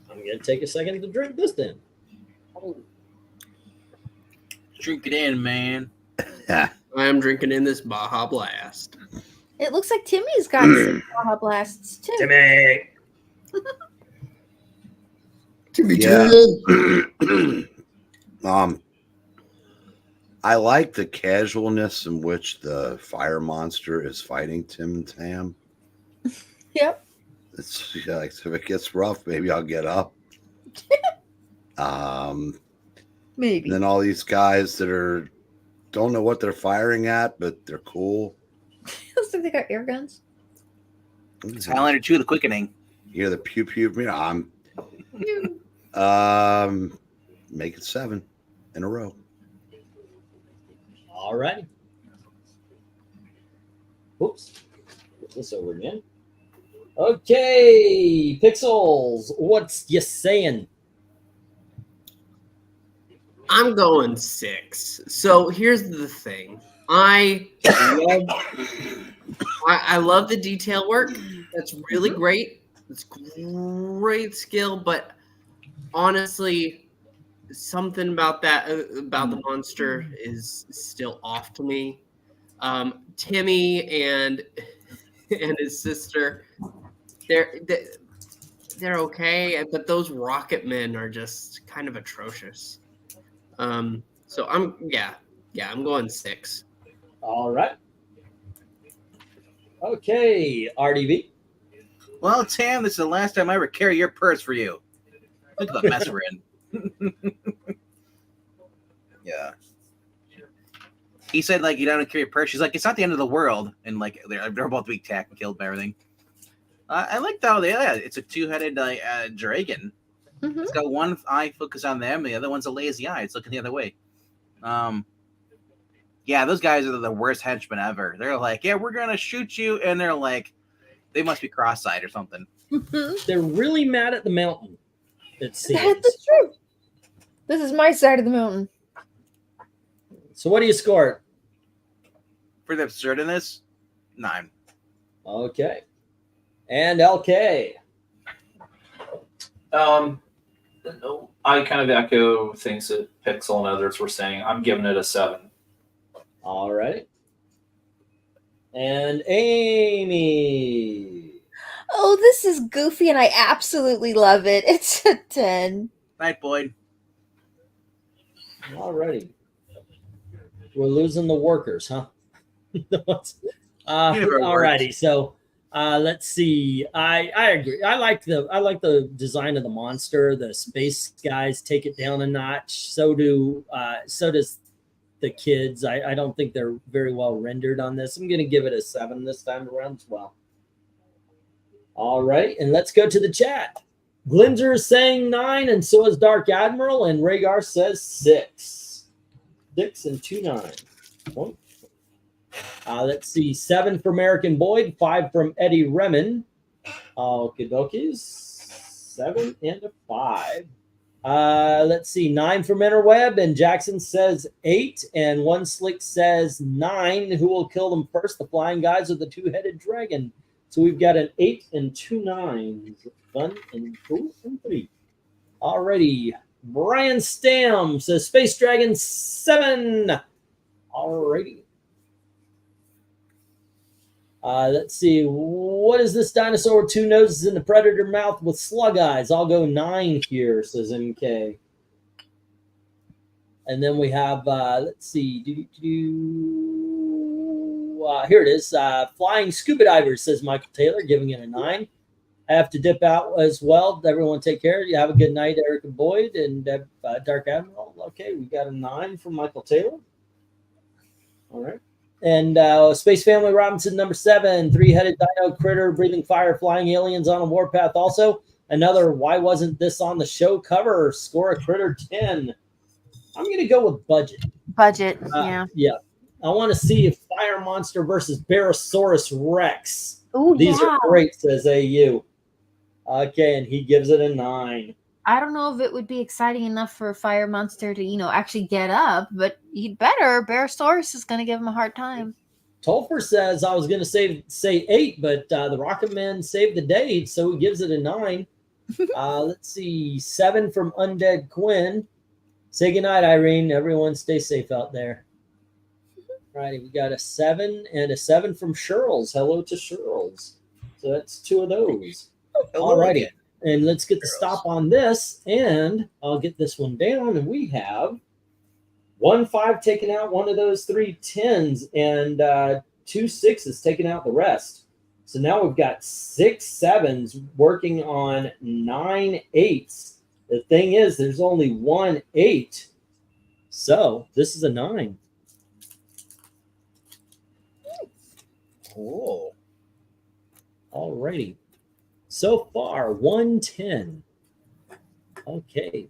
I'm going to take a second to drink this then. Drink it in, man. I am drinking in this Baja Blast. It looks like Timmy's got some Baja Blasts too. Timmy! Yeah. I like the casualness in which the fire monster is fighting Tim and Tam. Yep. It's like, if it gets rough, maybe I'll get up. Maybe. And then all these guys that don't know what they're firing at, but they're cool. Looks like they got air guns. It's Highlander 2, The Quickening. You hear the pew pew. You know, make it 7 in a row. All righty. Whoops. Put this over again. Okay, Pixels, what's you saying? I'm going 6. So here's the thing. I love the detail work. That's really great. It's great skill, but honestly, something about the monster is still off to me. Timmy and his sister, they're okay, but those rocket men are just kind of atrocious. So I'm going 6. All right. Okay, RDV. Well, Tam, this is the last time I ever carry your purse for you. Look at the mess we're in. Yeah. He said, like, you don't carry a purse. She's like, it's not the end of the world. And, like, they're about to be attacked and killed by everything. I like how it's a 2-headed dragon. Mm-hmm. It's got one eye focused on them. The other one's a lazy eye. It's looking the other way. Yeah, those guys are the worst henchmen ever. They're like, yeah, we're going to shoot you. And they're like, they must be cross-eyed or something. They're really mad at the mountain, it seems. That's true. This is my side of the mountain. So what do you score? For the absurdness, 9. Okay. And LK. I kind of echo things that Pixel and others were saying. I'm giving it a 7. All right. And Amy. Oh, this is goofy and I absolutely love it. It's a 10. Night, Boyd. All righty. We're losing the workers, huh? All righty. So let's see. I agree. I like the design of the monster. The space guys take it down a notch. So does the kids. I don't think they're very well rendered on this. I'm gonna give it a 7 this time around as well. All right, and let's go to the chat. Glinzer is saying 9, and so is Dark Admiral, and Rhaegar says 6. 6 and 2 9. Let's see, 7 from American Boyd, 5 from Eddie Remen. Okie dokies. 7 and a 5. Let's see, 9 from Interweb, and Jackson says 8, and One Slick says 9. Who will kill them first? The flying guys or the 2-headed dragon? So we've got an 8 and 2 9s. 1 and 2 and 3. Alrighty. Brian Stam says Space Dragon 7. Alrighty. Let's see. What is this dinosaur with 2 noses in the predator mouth with slug eyes? I'll go 9 here, says MK. And then we have, let's see. Here it is. Flying Scuba Divers, says Michael Taylor, giving it a 9. I have to dip out as well. Everyone take care. You have a good night, Eric and Boyd and Dark Admiral. Okay, we got a 9 from Michael Taylor. All right. And Space Family Robinson, number 7, 3-headed dino critter, breathing fire, flying aliens on a warpath. Also, another why wasn't this on the show cover? Score a critter 10. I'm going to go with budget. Budget, yeah. Yeah. I want to see if Fire Monster versus Barosaurus Rex. Oh, These are great, says AU. Okay, and he gives it a 9. I don't know if it would be exciting enough for a Fire Monster to, actually get up, but he'd better. Barosaurus is going to give him a hard time. Tolfer says I was going to say 8, but the Rocket Man saved the day, so he gives it a 9. Let's see, 7 from Undead Quinn. Say goodnight, Irene. Everyone stay safe out there. Righty, we got a 7 and a 7 from Shirls. Hello to Shirls. So that's 2 of those. All righty. And let's get the stop on this, and I'll get this one down, and we have 1 5 taking out one of those 3 10s, and 2 6s taking out the rest. So now we've got 6 7s working on 9 8s. The thing is, there's only 1 8, so this is a 9. Cool. All righty. So far, 110. Okay.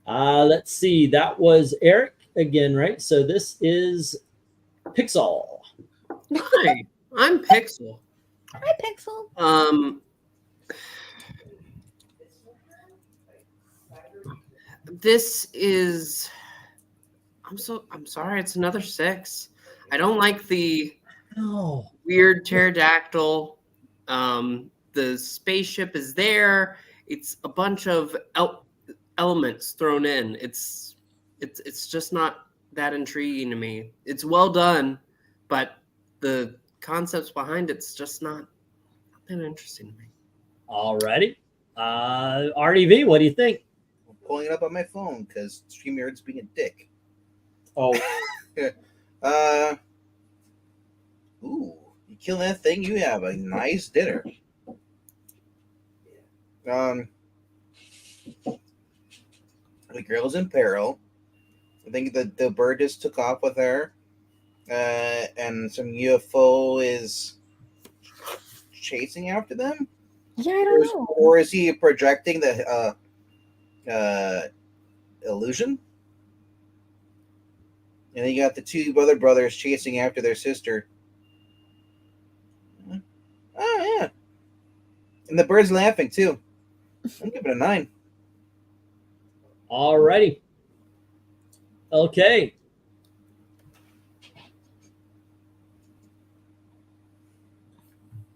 Let's see. That was Eric again, right? So this is Pixel. Hi, I'm Pixel. Hi, Pixel. This is. I'm sorry. It's another 6. I don't like the weird pterodactyl. The spaceship is there. It's a bunch of elements thrown in. It's just not that intriguing to me. It's well done, but the concepts behind it's just not that interesting to me. Alrighty. RDV, what do you think? I'm pulling it up on my phone because StreamYard's being a dick. Oh, ooh, you kill that thing, you have a nice dinner. The girl's in peril. I think that the bird just took off with her, and some UFO is chasing after them. Yeah, I don't know. Or is he projecting the illusion? And then you got the 2 other brothers chasing after their sister. Oh, yeah. And the bird's laughing, too. I'm giving it a 9. alrighty. Okay.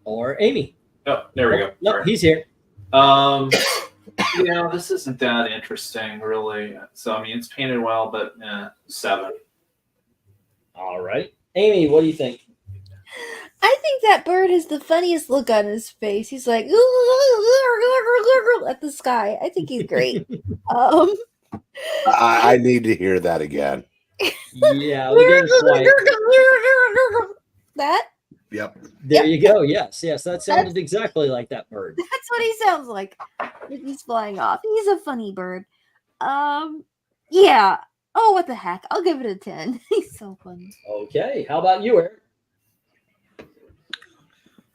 Or Amy. Oh, there we go. No, Sorry. he's here. Yeah, this isn't that interesting, really. So, I mean, it's painted well, but 7. All right. Amy, what do you think? I think that bird has the funniest look on his face. He's like at the sky. I think he's great. I need to hear that again. Yeah, we didn't quite. That? Yep. There you go. Yes, that sounded exactly like that bird. That's what he sounds like when he's flying off. He's a funny bird. Yeah. Oh, what the heck? I'll give it a 10. He's so funny. Okay. How about you, Eric?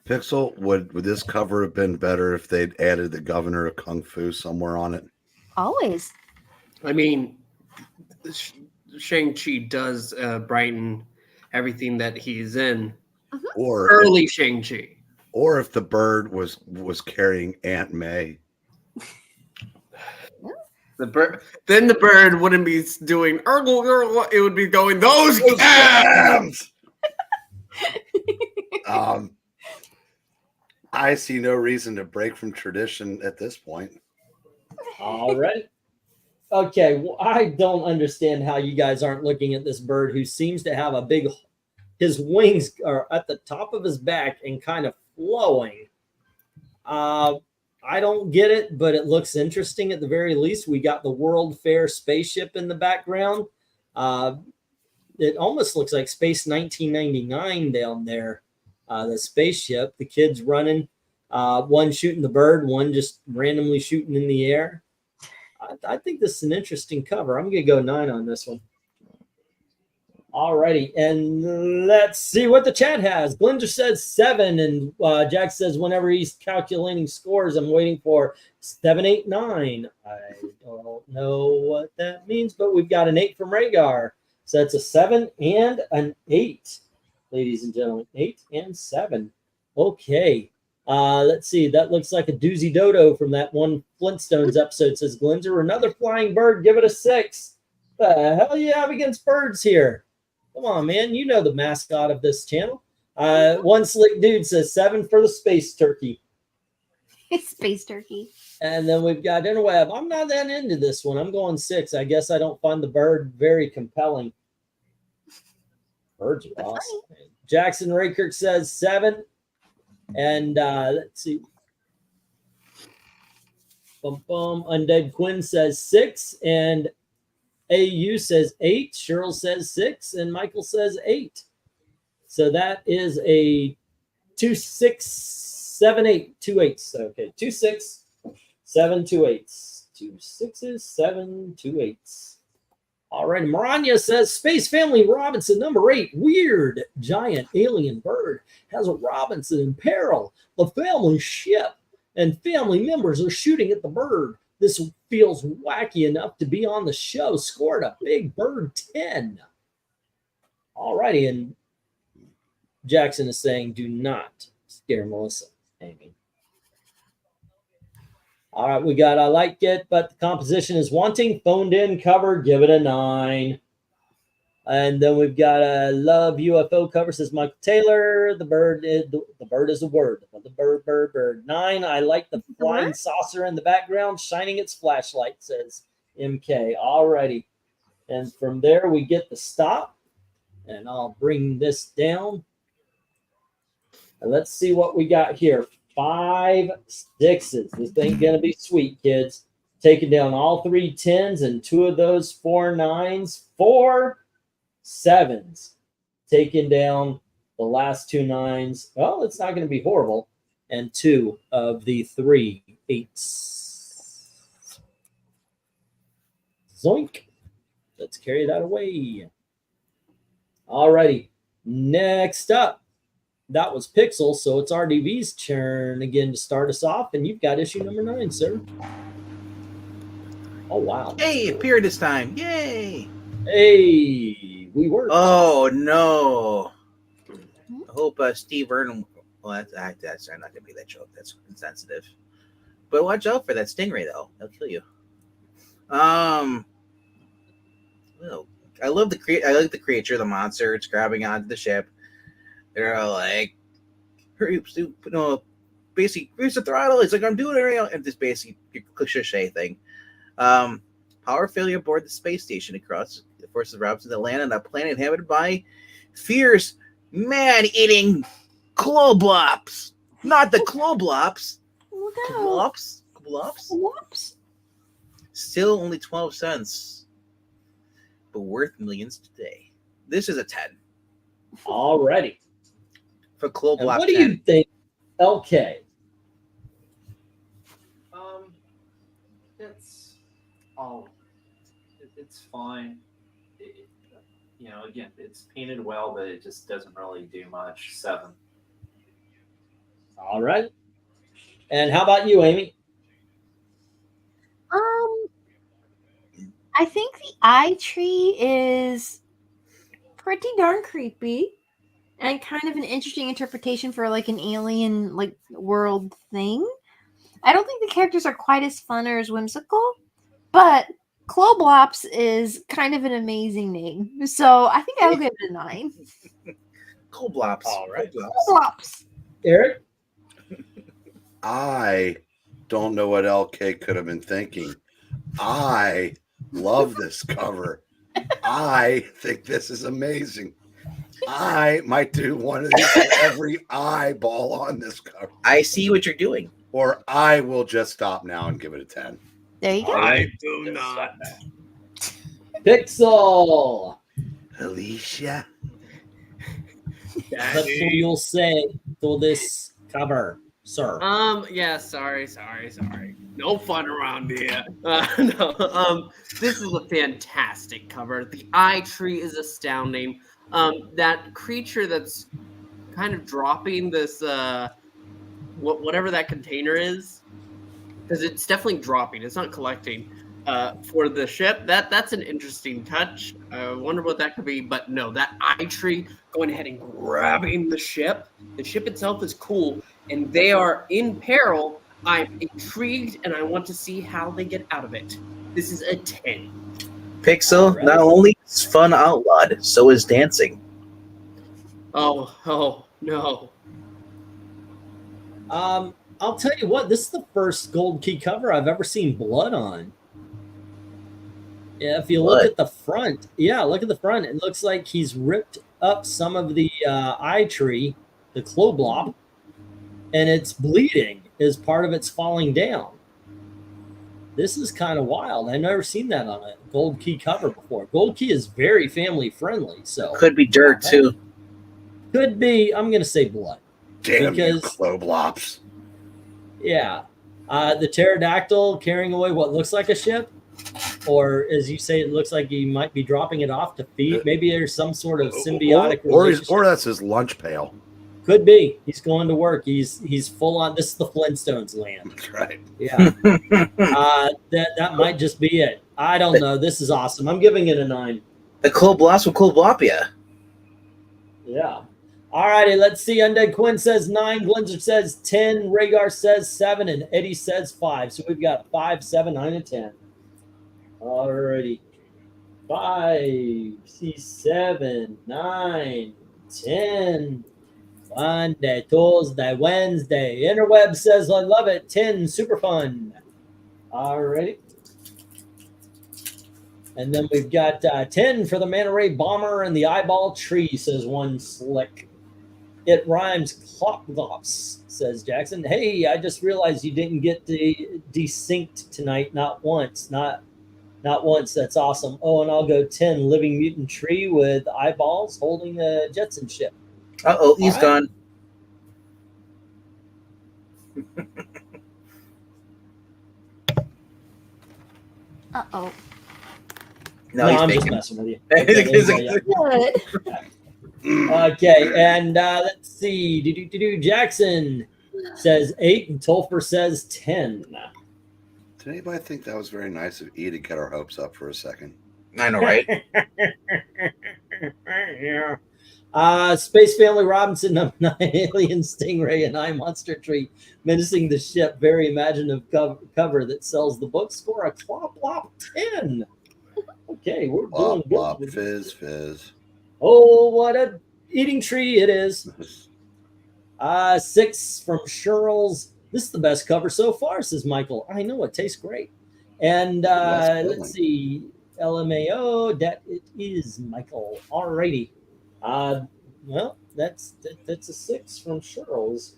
Pixel, would this cover have been better if they'd added the governor of Kung Fu somewhere on it? Always. I mean, Shang-Chi does brighten everything that he's in. Or Early Shang-Chi. Or if the bird was carrying Aunt May. Then the bird wouldn't be doing it would be going those cams. I see no reason to break from tradition at this point. All right. Okay, well, I don't understand how you guys aren't looking at this bird who seems to have a big, his wings are at the top of his back and kind of flowing. I don't get it, but it looks interesting at the very least. We got the World Fair spaceship in the background. It almost looks like Space 1999 down there. The spaceship, the kids running, one shooting the bird, one just randomly shooting in the air. I think this is an interesting cover. I'm going to go 9 on this one. Alrighty, and let's see what the chat has. Glinder says 7, and Jack says whenever he's calculating scores, I'm waiting for 7, 8, 9. I don't know what that means, but we've got an 8 from Rhaegar. So that's a 7 and an 8, ladies and gentlemen. 8 and 7. Okay. Let's see. That looks like a doozy dodo from that one Flintstones episode, says Glinder. Another flying bird. Give it a 6. The hell you have against birds here? Come on, man. You know the mascot of this channel. One slick dude says 7 for the space turkey. It's space turkey. And then we've got Interweb. I'm not that into this one. I'm going 6. I guess I don't find the bird very compelling. Birds are awesome. Jackson Raykirk says 7. And let's see. Undead Quinn says 6. And AU says 8. Cheryl says 6. And Michael says 8. So that is a 2, 6, 7, 8. 2 8s. Okay. 2, 6, 7, 2 8s. 2 6s, 7, 2 8s. All right. Maranya says Space Family Robinson, number 8. Weird giant alien bird has a Robinson in peril. The family ship and family members are shooting at the bird. This feels wacky enough to be on the show. Scored a big bird 10. All righty. And Jackson is saying, do not scare Melissa, Amy. All right, we got I like it, but the composition is wanting. Phoned in cover, give it a 9. And then we've got a love UFO cover, says Michael Taylor. The bird is a word. The bird. 9. I like the flying saucer in the background shining its flashlight, says MK. All righty. And from there we get the stop. And I'll bring this down. And let's see what we got here. 5 6s. This ain't gonna be sweet, kids. Taking down all 3 10s and 2 of those 4 9s, 4 7s. Taking down the last 2 9s. Well, it's not gonna be horrible. And 2 of the 3 8s. Zoink. Let's carry that away. Alrighty. Next up. That was Pixel, so it's RDV's turn again to start us off, and you've got issue number 9, sir. Oh, wow. Hey, it appeared this time. Yay! Hey, we were. Oh, no. I hope Steve Vernon... Well, that's not going to be that joke. That's insensitive. But watch out for that stingray, though. They'll kill you. Well, I love the creature, the monster. It's grabbing onto the ship. They're all like, hurry, basically, here's the throttle. It's like, I'm doing it right now. And this basically cliche thing. Power failure aboard the space station across the forces of Robinson that land on a planet inhabited by fierce, man-eating Cloblops. Not the Cloblops. Cloblops. Still only 12 cents. But worth millions today. This is a 10. Already. For Cloblops. What do you think, LK? It's fine. Again, it's painted well, but it just doesn't really do much. 7. All right. And how about you, Amy? I think the eye tree is pretty darn creepy and kind of an interesting interpretation for like an alien like world thing. I don't think the characters are quite as fun or as whimsical, but Cloblops is kind of an amazing name. So I think I'll give it a 9. Cloblops. All right. Cloblops. Eric? I don't know what LK could have been thinking. I love this cover. I think this is amazing. I might do one of these for every eyeball on this cover. I see what you're doing. Or I will just stop now and give it a 10. There you go. I do not. Pixel. Alicia. That's what you'll say to this cover, sir. Yeah, sorry. No fun around here. No, this is a fantastic cover. The eye tree is astounding. That creature that's kind of dropping this, whatever that container is, because it's definitely dropping. It's not collecting. For the ship, that's an interesting touch. I wonder what that could be, but no, that eye tree going ahead and grabbing the ship. The ship itself is cool, and they are in peril. I'm intrigued, and I want to see how they get out of it. This is a 10. Pixel, Right. not only is fun outlawed, so is dancing. Oh no. I'll tell you what, this is the first gold key cover I've ever seen blood on. Yeah, if you look at the front, look at the front. It looks like he's ripped up some of the eye tree, the claw blob, and it's bleeding as part of it's falling down. This is kind of wild. I've never seen that on a gold key cover before. Gold key is very family friendly, so Could be dirt too. could be. I'm gonna say blood. Damn you, Because- Cloblops. Yeah, the pterodactyl carrying away what looks like a ship, or as you say, it looks like he might be dropping it off to feed. Maybe there's some sort of symbiotic relationship. Or that's his lunch pail. Could be. He's going to work. He's full on. This is the Flintstones land. That's right. Yeah. That might just be it. I don't know. This is awesome. I'm giving it a 9. The Cloblops will Cloblopia. Yeah. All righty. Let's see. Undead Quinn says 9. Glenzer says 10. Rhaegar says 7. And Eddie says 5. So we've got 5, 7, 9, and 10. All righty. 5, 6, 7, 9, 10. Monday, Tuesday, Wednesday. Interweb says, I love it. 10, super fun. All righty. And then we've got 10 for the Manta Ray Bomber and the Eyeball Tree, says one slick. It rhymes clop-glops, says Jackson. Hey, I just realized you didn't get desynced tonight. Not once. Not once. That's awesome. Oh, and I'll go 10, Living Mutant Tree with eyeballs holding a Jetson ship. Uh-oh, he's All right. gone. Uh-oh. No, I'm he's just faking. messing with you. He's Okay, yeah. Good. Okay, and let's see. Jackson says 8, and Tolfer says 10. Did anybody think that was very nice of E to get our hopes up for a second? I know, right? Yeah. Space Family Robinson, number 9, Alien Stingray, and I Monster Tree, menacing the ship. Very imaginative cover that sells the book. Score a clop plop 10. Okay, we're doing Blop, blop, good. fizz, fizz. Oh, what a eating tree it is. 6 from Sherrills. This is the best cover so far, says Michael. I know, it tastes great. And Nice let's see. LMAO, that it is, Michael. Alrighty. Well, that's a 6 from Sherrills.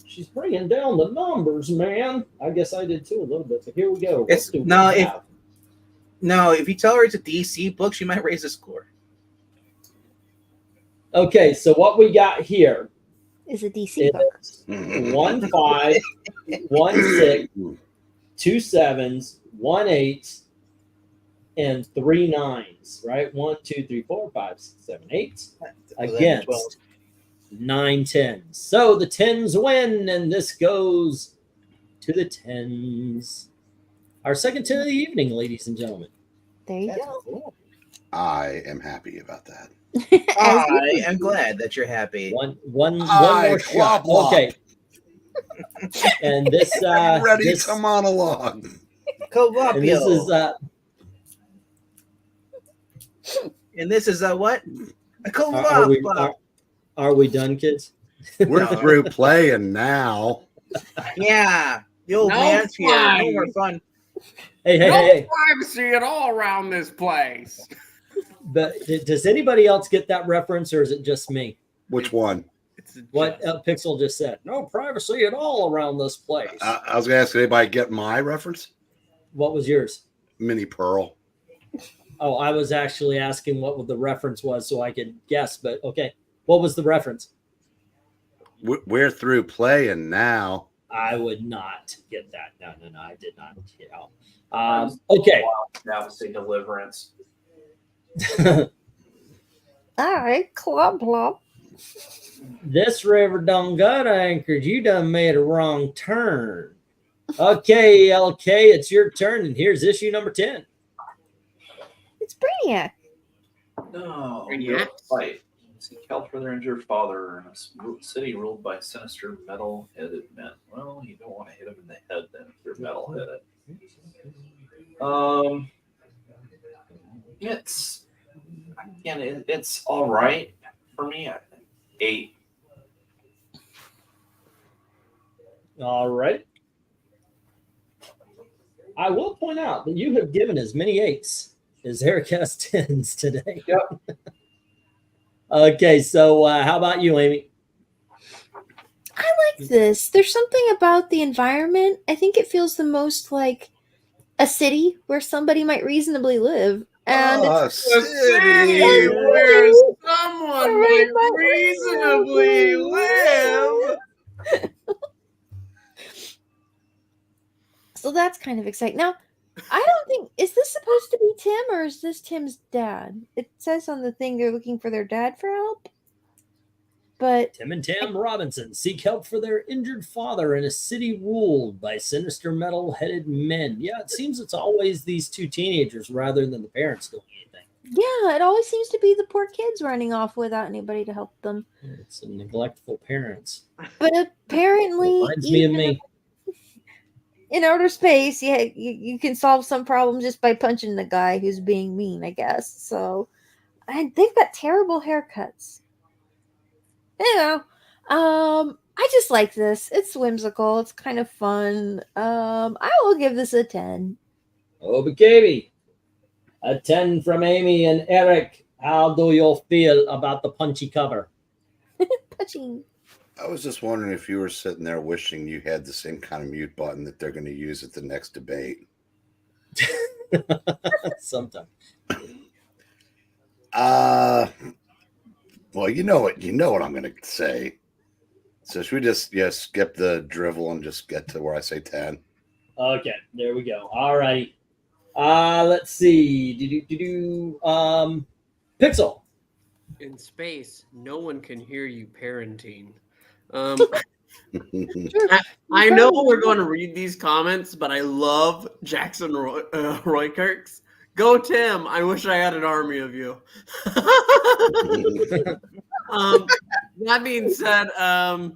She's bringing down the numbers, man. I guess I did too a little bit. So here we go. It's- What do we no, if- have? No, if you tell her it's a DC book, she might raise the score. Okay, so what we got here Is a DC book. is 1 5, 1 6, 2 7s, 1 8, and 3 9s, right? 1, 2, 3, 4, 5, 6, 7, 8 against 9 10s. So the 10s win, and this goes to the 10s. Our second 10 of the evening, ladies and gentlemen. There you That's go. cool. I am happy about that. I am glad that you're happy. One more Aye, shot. clop, clop. Okay. And this Ready this, to monologue. Clopio. and this is And this is a what? A are we done, kids? We're No. through playing now. Yeah. The old No man's here. No fun. more fun. Hey, no hey. privacy at all around this place. But does anybody else get that reference, or is it just me? Which one? What Pixel just said? No privacy at all around this place. I was going to ask, did anybody get my reference? What was yours? Mini Pearl. Oh, I was actually asking what the reference was so I could guess, but okay. What was the reference? We're through playing now. I would not get that. No, I did not. Okay. That was a deliverance. All right, clop clop. This river done got anchored. You done made a wrong turn. Okay, LK, it's your turn, and here's issue number 10. It's Brainiac. No. Brainiac? Fight. Seek help for their injured father in a city ruled by sinister metal-headed men. Well, you don't want to hit them in the head then if they're metal-headed. It's all right for me. 8. All right. I will point out that you have given as many 8s as Eric has 10s today. Yep. Okay, so how about you, Amy? I like this. There's something about the environment. I think it feels the most like a city where somebody might reasonably live. And Oh, City where someone might reasonably live. so that's kind of exciting. Now, I don't think, is this supposed to be Tim or is this Tim's dad? It says on the thing they're looking for their dad for help. But Tim and Tam Robinson seek help for their injured father in a city ruled by sinister metal-headed men. Yeah, it seems it's always these two teenagers rather than the parents doing anything. yeah, it always seems to be the poor kids running off without anybody to help them. It's some neglectful parents. But apparently, Reminds me of me. in outer space, yeah, you can solve some problems just by punching the guy who's being mean, I guess. So, and they've got terrible haircuts. You know, I just like this. It's whimsical. It's kind of fun. I will give this a 10. Okay, a 10 from Amy and Eric. How do you feel about the punchy cover? Punching. I was just wondering if you were sitting there wishing you had the same kind of mute button that they're going to use at the next debate. Sometime. Well, you know what I'm going to say. So should we just skip the drivel and just get to where I say 10? Okay, there we go. All righty. Let's see. Pixel. In space, no one can hear you parenting. Sure. I know we're going to read these comments, but I love Jackson Roykirk's. Go, Tim. I wish I had an army of you. That being said, I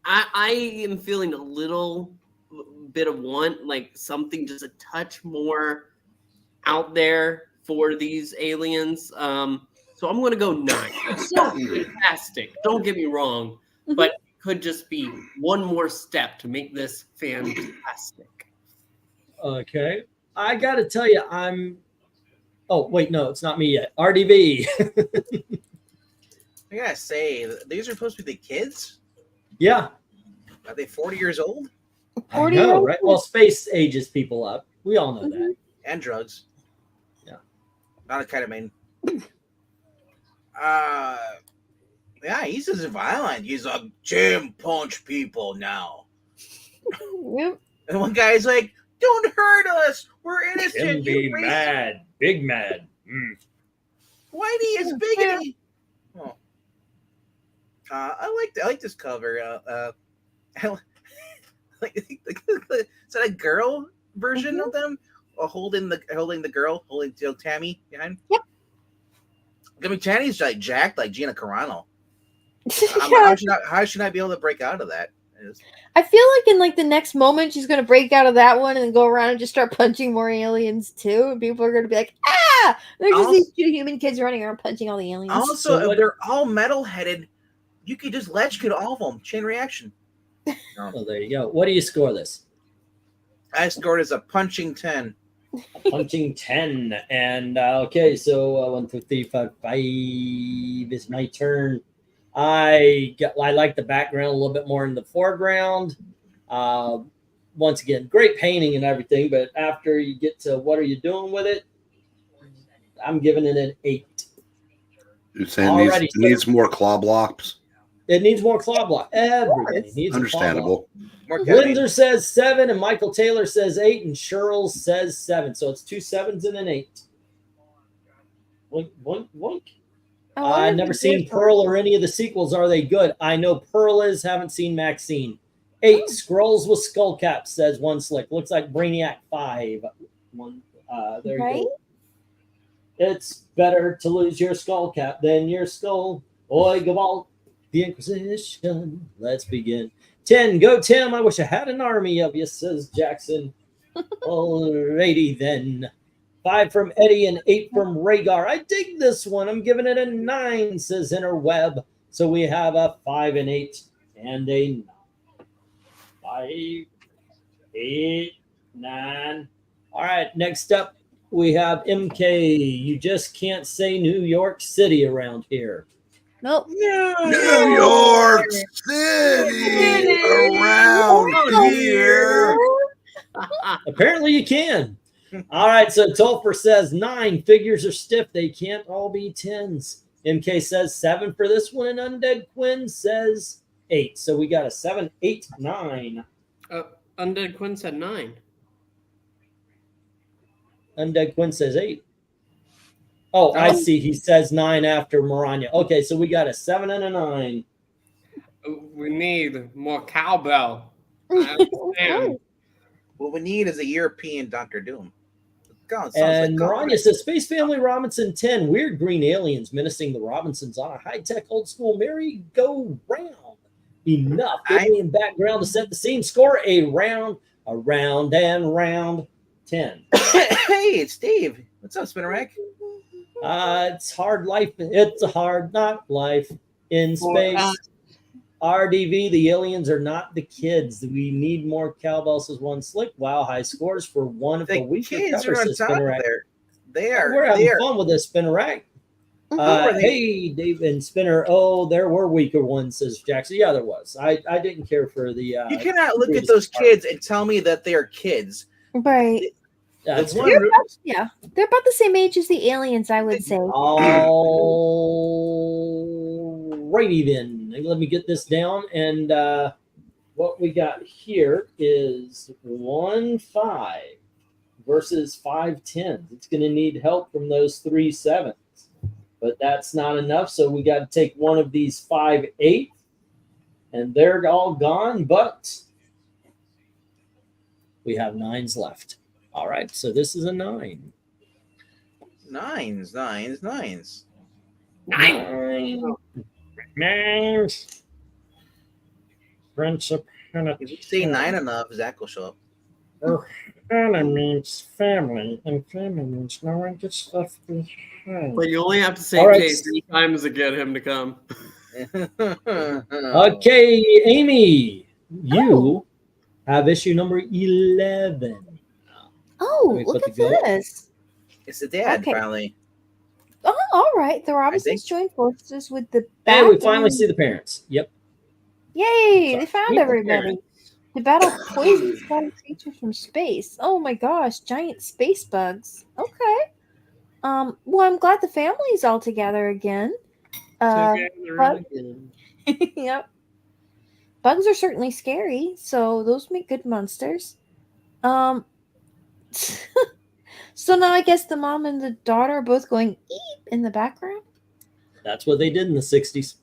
am feeling a little bit of something just a touch more out there for these aliens. So I'm going to go 9. It's so fantastic. Don't get me wrong, but it could just be one more step to make this fantastic. Okay. I got to tell you, oh, wait, no, it's not me yet. RDB. I gotta say, these are supposed to be the kids? Yeah. Are they 40 years old? 40 I know, right? Well, space ages people up. We all know that. And drugs. Yeah. Not a ketamine. Yeah, he's just violent. He's like, Jim, punch people now. Yep. And one guy's like, don't hurt us. We're innocent. Be mad. Big mad. Whitey is biggity. Oh. I like this cover. Is that a girl version of them? Or holding the girl, holding Tammy behind? Yep. I mean, Tammy's like jacked like Gina Carano. Yeah. How should I be able to break out of that? I feel like in the next moment she's gonna break out of that one and go around and just start punching more aliens too, and people are gonna be like, ah! They're just these 2 human kids running around punching all the aliens. Also, if they're all metal headed, you could just ledge kill all of them. Chain reaction. Oh, there you go. What do you score this? I scored as a punching 10. Punching 10. And okay, so 1, 2, 3, 4, 5 is my turn. I like the background a little bit more in the foreground. Once again, great painting and everything, but after you get to what are you doing with it, I'm giving it an 8. You're saying it needs more claw blocks? It needs more claw block. Everything needs understandable. Windsor says 7, and Michael Taylor says 8, and Cheryl says 7. So it's 2 7s and an 8. Wink, wink, wink. I've never seen Pearl or any of the sequels. Are they good? I know Pearl is. Haven't seen Maxine. 8 Scrolls with Skull Cap, says One Slick. Looks like Brainiac 5. There you go. It's better to lose your skull cap than your skull. Oi, Gavalt, the Inquisition. Let's begin. 10, go Tim. I wish I had an army of you, says Jackson. Alrighty then. 5 from Eddie and 8 from Rhaegar. I dig this one. I'm giving it a 9, says Interweb. So we have a 5 and 8 and a 9. 5, 8, 9. All right, next up we have MK. You just can't say New York City around here. Nope. New York City around here. Apparently you can. All right, so Tolfer says 9. Figures are stiff. They can't all be 10s. MK says 7 for this one, and Undead Quinn says 8. So we got a 7, 8, 9. Undead Quinn said 9. Undead Quinn says 8. Oh, I see. He says 9 after Maranya. Okay, so we got a 7 and a 9. We need more cowbell. I understand. What we need is a European Doctor Doom. God, and like Maranya says, Space Family Robinson 10. Weird green aliens menacing the Robinsons on a high-tech old-school merry-go-round. Enough alien background to set the scene. Score a round, and round 10. Hey, it's Dave. What's up, Spinnerack? It's hard life. It's a hard knock life in space. RDV, the aliens are not the kids. We need more cowbell, says One Slick. Wow, high scores for one of the weaker kids covers, are on says top Spinnerack. there. They are. We're having fun with this, Spinnerack. Mm-hmm. Hey, Dave and Spinner. Oh, there were weaker ones, says Jackson. Yeah, there was. I didn't care for the. You cannot look at those kids and tell me that they are kids. Right. They're about the same age as the aliens, I would say. Alrighty then. Let me get this down. And what we got here is 1 5 versus 5 10s. It's going to need help from those 3 7s. But that's not enough, so we got to take one of these 5 8, and they're all gone, but we have 9s left. All right, so this is a 9. 9s. 9s. Friendship. If you say 9 enough, Zach will show up. Hannah means family, and family means no one gets left behind. But you only have to say Kate 3 times to get him to come. Okay, Amy, you have issue number 11. Oh, look at this. It's the dad, finally. Oh, all right. The Robinsons joined forces with the Hey, we finally see the parents. Yep. Yay, they found everybody. To battle poison spotted creatures from space. Oh my gosh, giant space bugs. Okay. Well, I'm glad the family's all together again. Yep. Bugs are certainly scary, so those make good monsters. So now I guess the mom and the daughter are both going eep in the background. That's what they did in the 60s.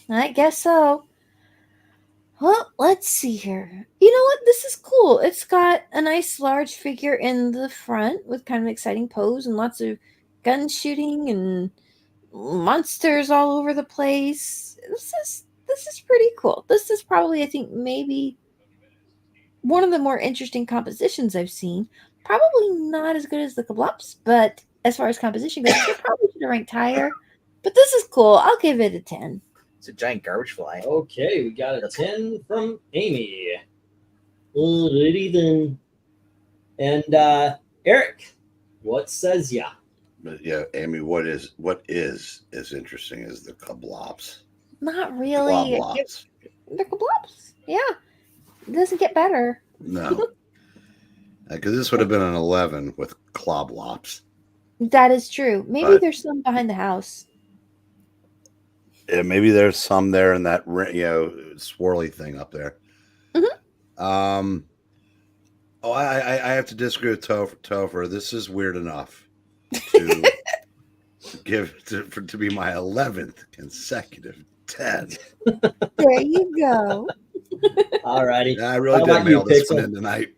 I guess so. Well, let's see here. You know what? This is cool. It's got a nice large figure in the front with kind of an exciting pose and lots of gun shooting and monsters all over the place. This is pretty cool. This is probably, I think, maybe one of the more interesting compositions I've seen. Probably not as good as the Kablops, but as far as composition goes, I probably should have ranked higher. But this is cool. I'll give it a 10. It's a giant garbage fly. Okay, we got a 10 from Amy. Alrighty then. And Eric, what says ya? But yeah, Amy, what is interesting is the kablops. Not really. Kablops. The kablops. Yeah. It doesn't get better. No. Because this would have been an 11 with kloblops. That is true. Maybe But- there's some behind the house. Yeah, maybe there's some there in that swirly thing up there. Mhm. I have to disagree with Topher. This is weird enough to to be my 11th consecutive 10. There you go. All righty. I really How did about you, mail this Pixel? one in tonight.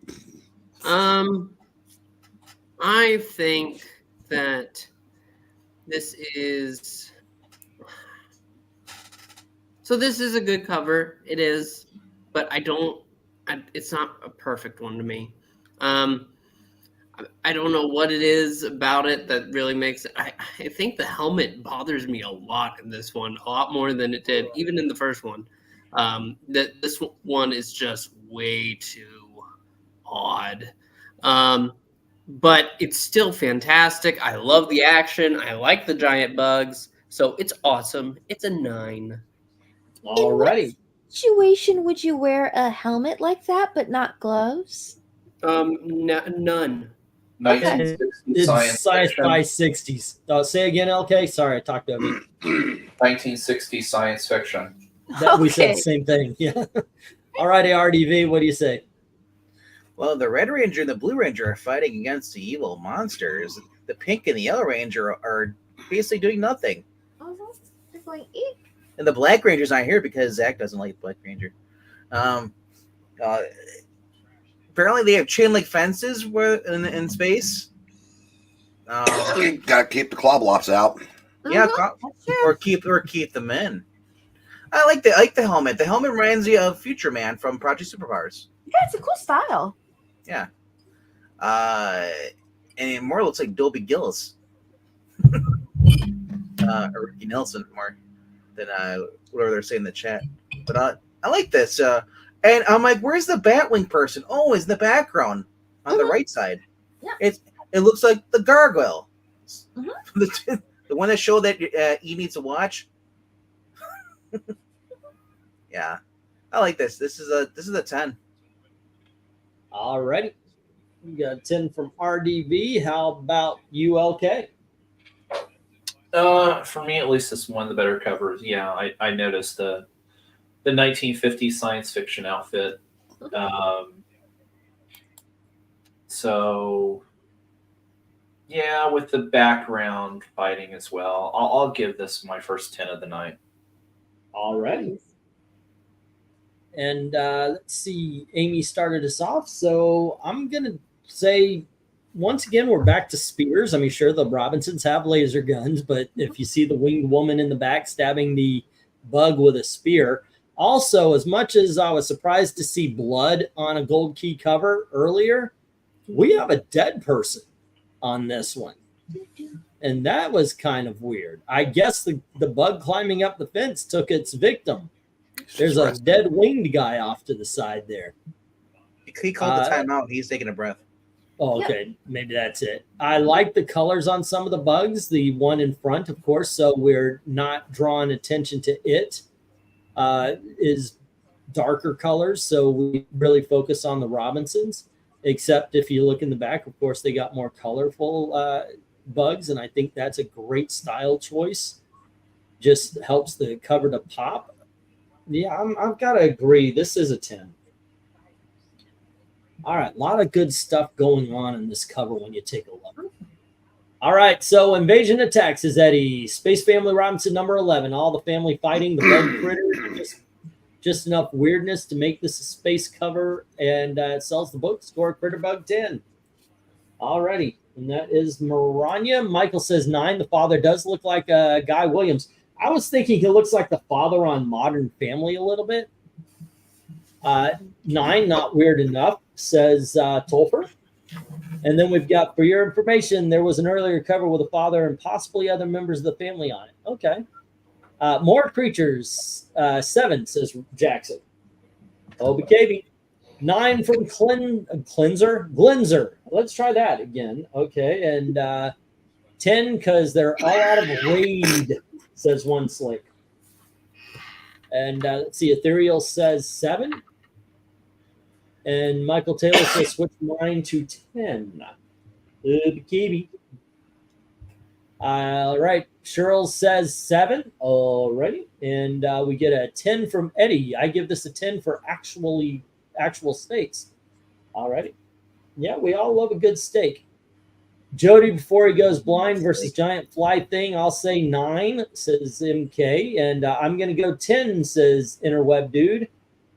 I think that this is a good cover. It is, but it's not a perfect one to me. I don't know what it is about it that really makes it. I think the helmet bothers me a lot in this one, a lot more than it did even in the first one. This one is just way too odd. But it's still fantastic. I love the action. I like the giant bugs. So it's awesome. It's a 9. All righty. Situation would you wear a helmet like that but not gloves? None. 1960 It's science sci-fi fiction. 60s. Say again, LK. Sorry, I talked over you. 1960 science fiction. We said Okay. the same thing. Yeah. All righty, RDV. What do you say? Well, the Red Ranger and the Blue Ranger are fighting against the evil monsters. The Pink and the Yellow Ranger are basically doing nothing. They're going eek. And the Black Ranger's not here because Zach doesn't like the Black Ranger. Apparently they have chain link fences in space. Gotta keep the kloblops out. Yeah, That's true. or keep them in. I like the helmet. The helmet reminds me of Future Man from Project Superpowers. Yeah, it's a cool style. And it more looks like Dolby Gillis. Or Ricky Nelson more than whatever they're saying in the chat. But I like this. And I'm like, where's the Batwing person? Oh, it's in the background on the right side. Yeah. It looks like the gargoyle. Mhm. The one that showed that E needs to watch. Yeah, I like this. This is a 10. All righty. We got a 10 from RDV. How about you, LK? For me, at least, it's one of the better covers. Yeah, I noticed the 1950s science fiction outfit. So, yeah, with the background fighting as well, I'll give this my first 10 of the night. All righty. And let's see. Amy started us off. So I'm going to say, once again, we're back to spears. I mean, sure, the Robinsons have laser guns, but if you see the winged woman in the back stabbing the bug with a spear. Also, as much as I was surprised to see blood on a gold key cover earlier, we have a dead person on this one. And that was kind of weird. I guess the bug climbing up the fence took its victim. There's a dead winged guy off to the side there. He called the timeout. He's taking a breath. Oh, okay. Maybe that's it. I like the colors on some of the bugs. The one in front, of course, so we're not drawing attention to it, is darker colors. So we really focus on the Robinsons, except if you look in the back, of course, they got more colorful bugs. And I think that's a great style choice. Just helps the cover to pop. Yeah, I've got to agree. This is a 10. All right, a lot of good stuff going on in this cover when you take a look. All right, so Invasion of Texas, Eddie. Space Family Robinson number 11. All the family fighting the bug critter. Just enough weirdness to make this a space cover, and it sells the book. Score Critter Bug 10. All righty, and that is Maranya. Michael says 9. The father does look like Guy Williams. I was thinking he looks like the father on Modern Family a little bit. 9, not weird enough, says Tolfer. And then we've got, for your information, there was an earlier cover with a father and possibly other members of the family on it. Okay. More creatures, 7, says Jackson. OBKB. 9 from Glenzer. Let's try that again. Okay, and 10 because they're all out of raid, says one slick. And let's see, Ethereal says 7. And Michael Taylor says switch 9 to 10. Bikini. All right, Cheryl says 7. Alrighty, and we get a 10 from Eddie. I give this a 10 for actual steaks. Alrighty, yeah, we all love a good steak. Jody, before he goes blind versus giant fly thing, I'll say 9, says MK, and I'm gonna go 10, says Interweb Dude.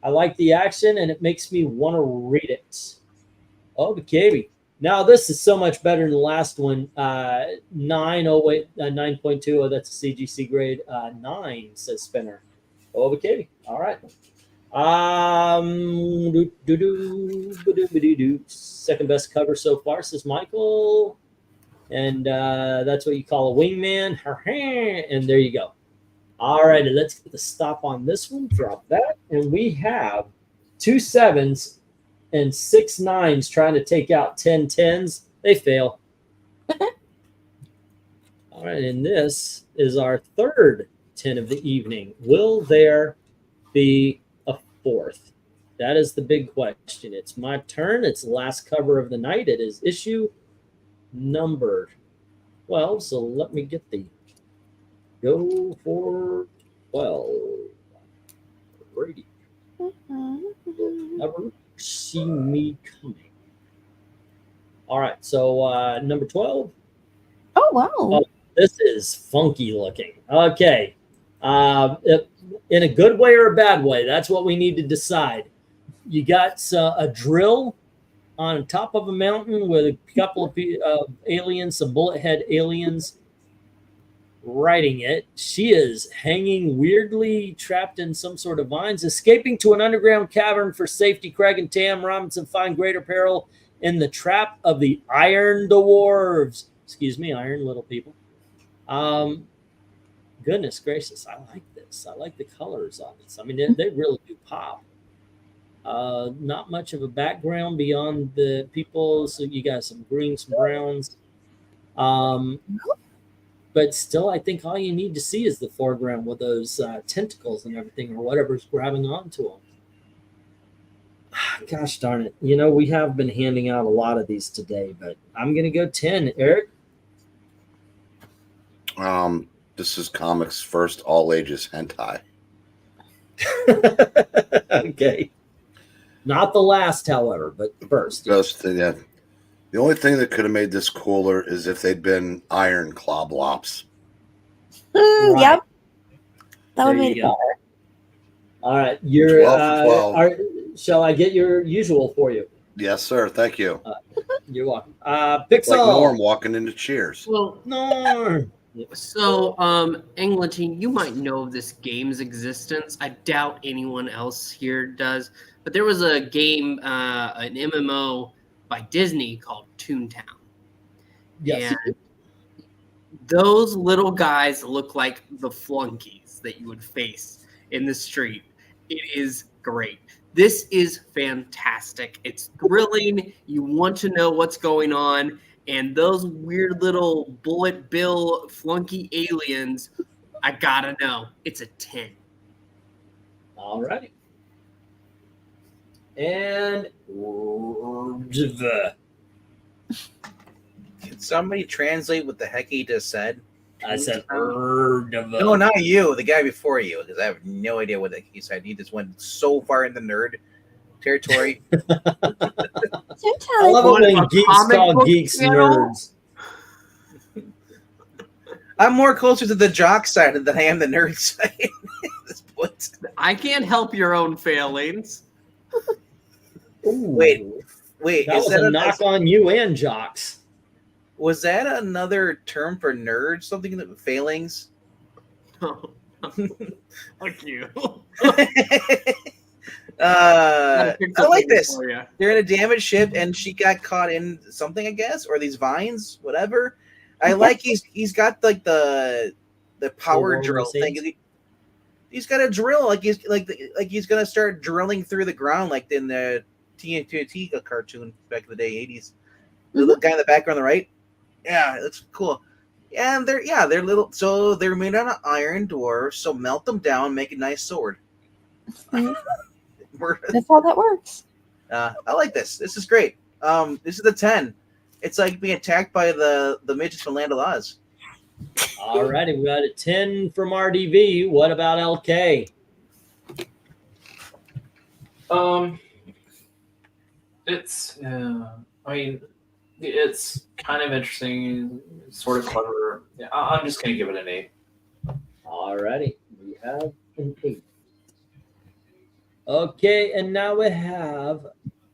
I like the action, and it makes me want to read it. Oh, BKB. Now, this is so much better than the last one. 9.2. Oh, that's a CGC grade. 9, says Spinner. Oh, BKB. All right. Second best cover so far, says Michael. And that's what you call a wingman. And there you go. All right, let's get the stop on this one. Drop that. And we have 2 7s and 6 9s trying to take out 10 10s. They fail. All right, and this is our third 10 of the evening. Will there be a fourth? That is the big question. It's my turn. It's the last cover of the night. It is issue number 12. So let me get the go for 12. Brady. Never see me coming. All right, so number 12. Oh, wow. Oh, this is funky looking. Okay. In a good way or a bad way, that's what we need to decide. You got a drill on top of a mountain with a couple of aliens, some bullet head aliens riding it. She is hanging weirdly, trapped in some sort of vines, escaping to an underground cavern for safety. Craig and Tam Robinson find greater peril in the trap of the Iron Dwarves. Excuse me, Iron Little People. Goodness gracious, I like this. I like the colors on this. I mean, they really do pop. Not much of a background beyond the people. So you got some greens, some browns. But still, I think all you need to see is the foreground with those tentacles and everything, or whatever's grabbing onto them. Gosh darn it. You know, we have been handing out a lot of these today, but I'm going to go 10. Eric? This is comics first all ages hentai. Okay. Not the last, however, but first. Just, yeah. The only thing that could have made this cooler is if they'd been iron cloblops. Right. Yep. That would There make you it go. better. All right. You're, 12 for 12. Shall I get your usual for you? Yes, sir. Thank you. You're welcome. It's like Norm Pixel. walking into Cheers. Well, Norm. so Englanty, you might know of this game's existence. I doubt anyone else here does. But there was a game, an MMO by Disney called Toontown. Yes. And those little guys look like the flunkies that you would face in the street. It is great. This is fantastic. It's thrilling. You want to know what's going on. And those weird little bullet bill flunky aliens, I gotta know. It's a 10. All righty. And Can somebody translate what the heck he just said? I said No, not you. The guy before you, because I have no idea what the he said. He just went so far in the nerd territory. I love it when What, a geeks comic call book geeks channel? nerds. I'm more closer to the jock side than I am the nerd side at this point. I can't help your own failings. Ooh, Wait, that is was that a knock on you and jocks. was that another term for nerds? Something that failings? Fuck you. I like this. For you. They're in a damaged ship, and she got caught in something, I guess, or these vines, whatever. I like he's got like the power Roller drill scenes? thing. He's got a drill, like he's gonna start drilling through the ground, like in the TNT cartoon back in the day, 80s. The little guy in the background on the right. Yeah, it looks cool. And they're little. So they're made out of iron dwarves. So melt them down, make a nice sword. That's how that works. I like this. This is great. This is the 10. It's like being attacked by the midgets from Land of Oz. All righty, we got a 10 from RDV. What about LK? It's I mean, it's kind of interesting, sort of clever. Yeah, I'm just gonna give it an 8. All righty, we have an 8. Okay, and now we have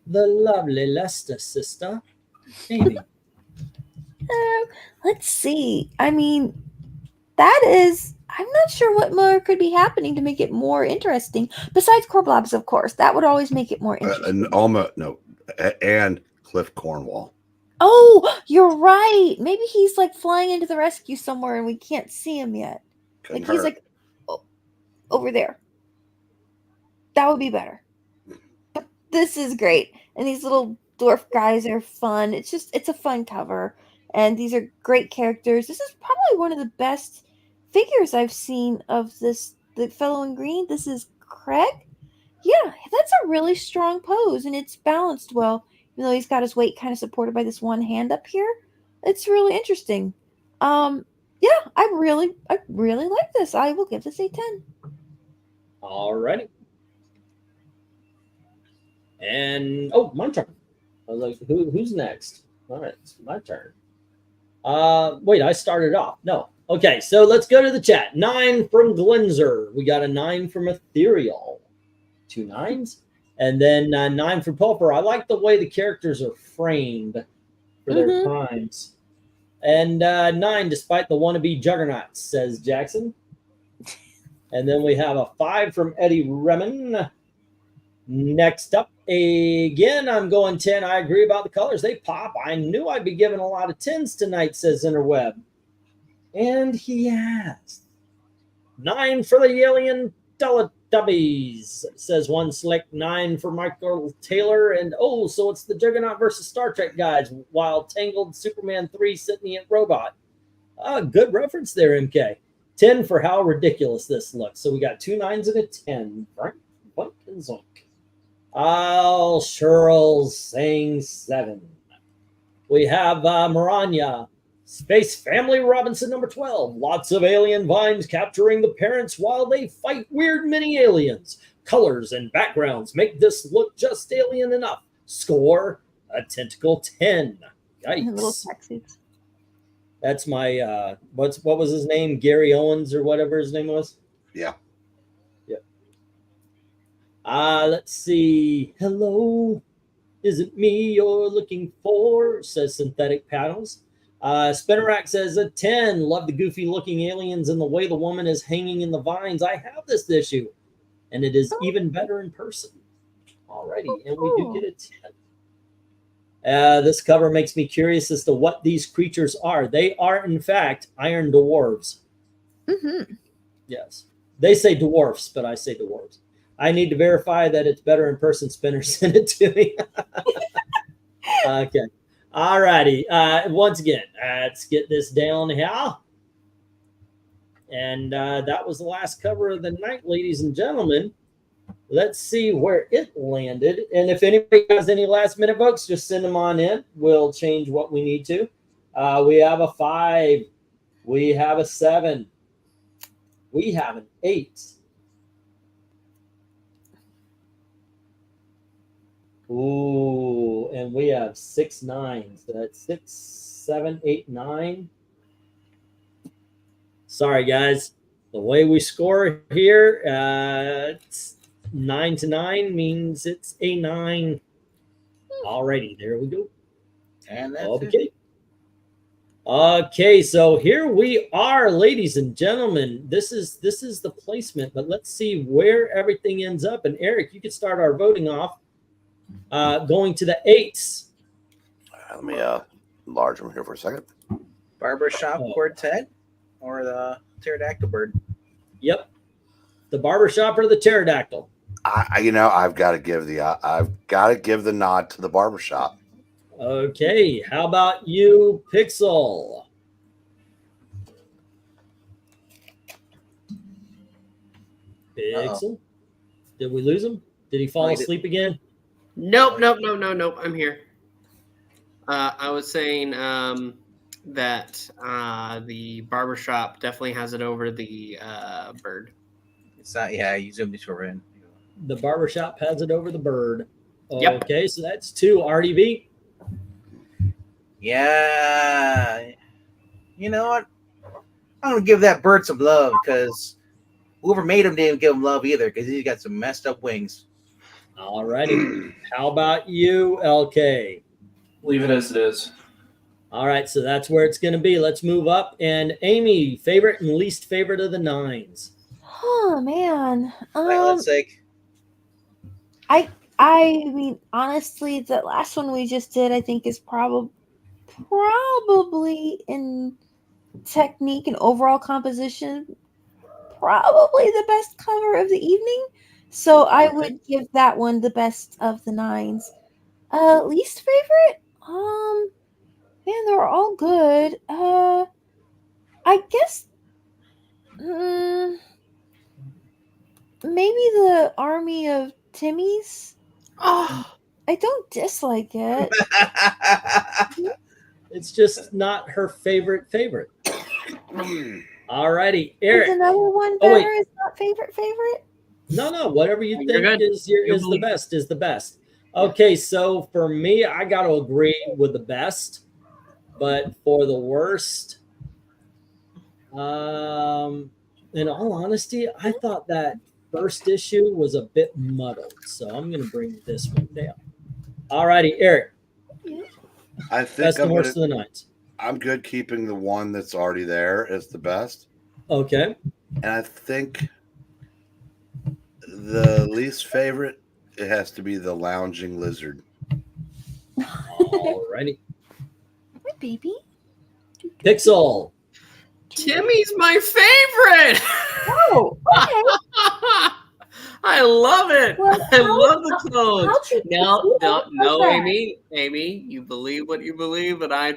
the lovely Lester sister, Amy. Let's see. I mean, that is. I'm not sure what more could be happening to make it more interesting. Besides Corblobs, of course, that would always make it more interesting. And Cliff Cornwall. Oh, you're right. Maybe he's like flying into the rescue somewhere and we can't see him yet. Couldn't He's hurt. like over there. That would be better. But this is great. And these little dwarf guys are fun. It's a fun cover. And these are great characters. This is probably one of the best figures I've seen of the fellow in green. This is Craig. Yeah, that's a really strong pose, and it's balanced well. Even though he's got his weight kind of supported by this one hand up here, it's really interesting. Yeah, I really like this. I will give this a 10. All righty. And my turn. I was like, who's next? All right, it's my turn. Wait, I started off. No. Okay, so let's go to the chat. 9 from Glenzer. We got a 9 from Ethereal. 2 9s. And then 9 from Pulper. I like the way the characters are framed for their times. And 9, despite the wannabe juggernauts, says Jackson. And then we have a 5 from Eddie Remen. Next up, again, I'm going 10. I agree about the colors. They pop. I knew I'd be giving a lot of 10s tonight, says Interweb. And he has. 9 for the alien Teletubbies, says one slick. 9 for Michael Taylor. And so it's the Juggernaut versus Star Trek guys, while Tangled Superman 3 Sentient Robot. Good reference there, MK. 10 for how ridiculous this looks. So we got 2 9s and a 10. Frank, what and Zonk. Al Sherrill saying 7. We have Maranya. Space Family Robinson number 12. Lots of alien vines capturing the parents while they fight weird mini aliens. Colors and backgrounds make this look just alien enough. Score a tentacle 10. Yikes. That's my what was his name? Gary Owens or whatever his name was? Yeah. Yeah. Let's see. Hello. Is it me you're looking for? Says Synthetic Panels. Spinnerack says a 10. Love the goofy looking aliens and the way the woman is hanging in the vines. I have this issue, and it is even better in person. Alrighty, and we do get a 10. This cover makes me curious as to what these creatures are. They are, in fact, iron dwarves. Yes. They say dwarfs, but I say dwarves. I need to verify that it's better in person. Spinner sent it to me. Okay. All righty. Once again, let's get this down here. And that was the last cover of the night, ladies and gentlemen. Let's see where it landed. And if anybody has any last minute votes, just send them on in. We'll change what we need to. We have a 5. We have a 7. We have an 8. Ooh, and we have 6 9s. So that's 6, 7, 8, 9. Sorry, guys. The way we score here, it's 9 to 9 means it's a 9. Alrighty, there we go. And that's okay. Okay, so here we are, ladies and gentlemen. This is the placement, but let's see where everything ends up. And Eric, you can start our voting off. Going to the 8s. Let me enlarge them here for a second. Barbershop Quartet or the Pterodactyl Bird? Yep. The barbershop or the pterodactyl? I've got to give the nod to the barbershop. Okay, how about you, Pixel? Pixel? Did we lose him? Did he fall asleep again? Nope. I'm here. I was saying that the barbershop definitely has it over the bird. It's not. Yeah, you zoomed it over in. The barbershop has it over the bird. Yep. Okay, so that's 2. RDB? Yeah. You know what? I'm gonna give that bird some love because whoever made him didn't give him love either because he's got some messed up wings. All righty. How about you, LK? Leave it as it is. All right, so that's where it's going to be. Let's move up. And Amy, favorite and least favorite of the 9s? Oh man. Let's say. I mean, honestly, the last one we just did, I think, is probably in technique and overall composition, probably the best cover of the evening. So I would give that one the best of the 9s. Least favorite? Man, they're all good. I guess maybe the Army of Timmies. Oh, I don't dislike it. It's just not her favorite. All righty, Eric. Is another one Oh, wait. better? Is not favorite? No, whatever you You're think good. is the best is the best. Okay, so for me, I got to agree with the best, but for the worst, in all honesty, I thought that first issue was a bit muddled, so I'm going to bring this one down. All righty, Eric. I think Best and worst of the 9s. I'm good keeping the one that's already there as the best. Okay. And I think the least favorite, it has to be the lounging lizard. All righty. My baby. Pixel. Timmy's my favorite. Oh, okay. I love it. Well, I love the clothes. No, that? Amy, you believe what you believe, and I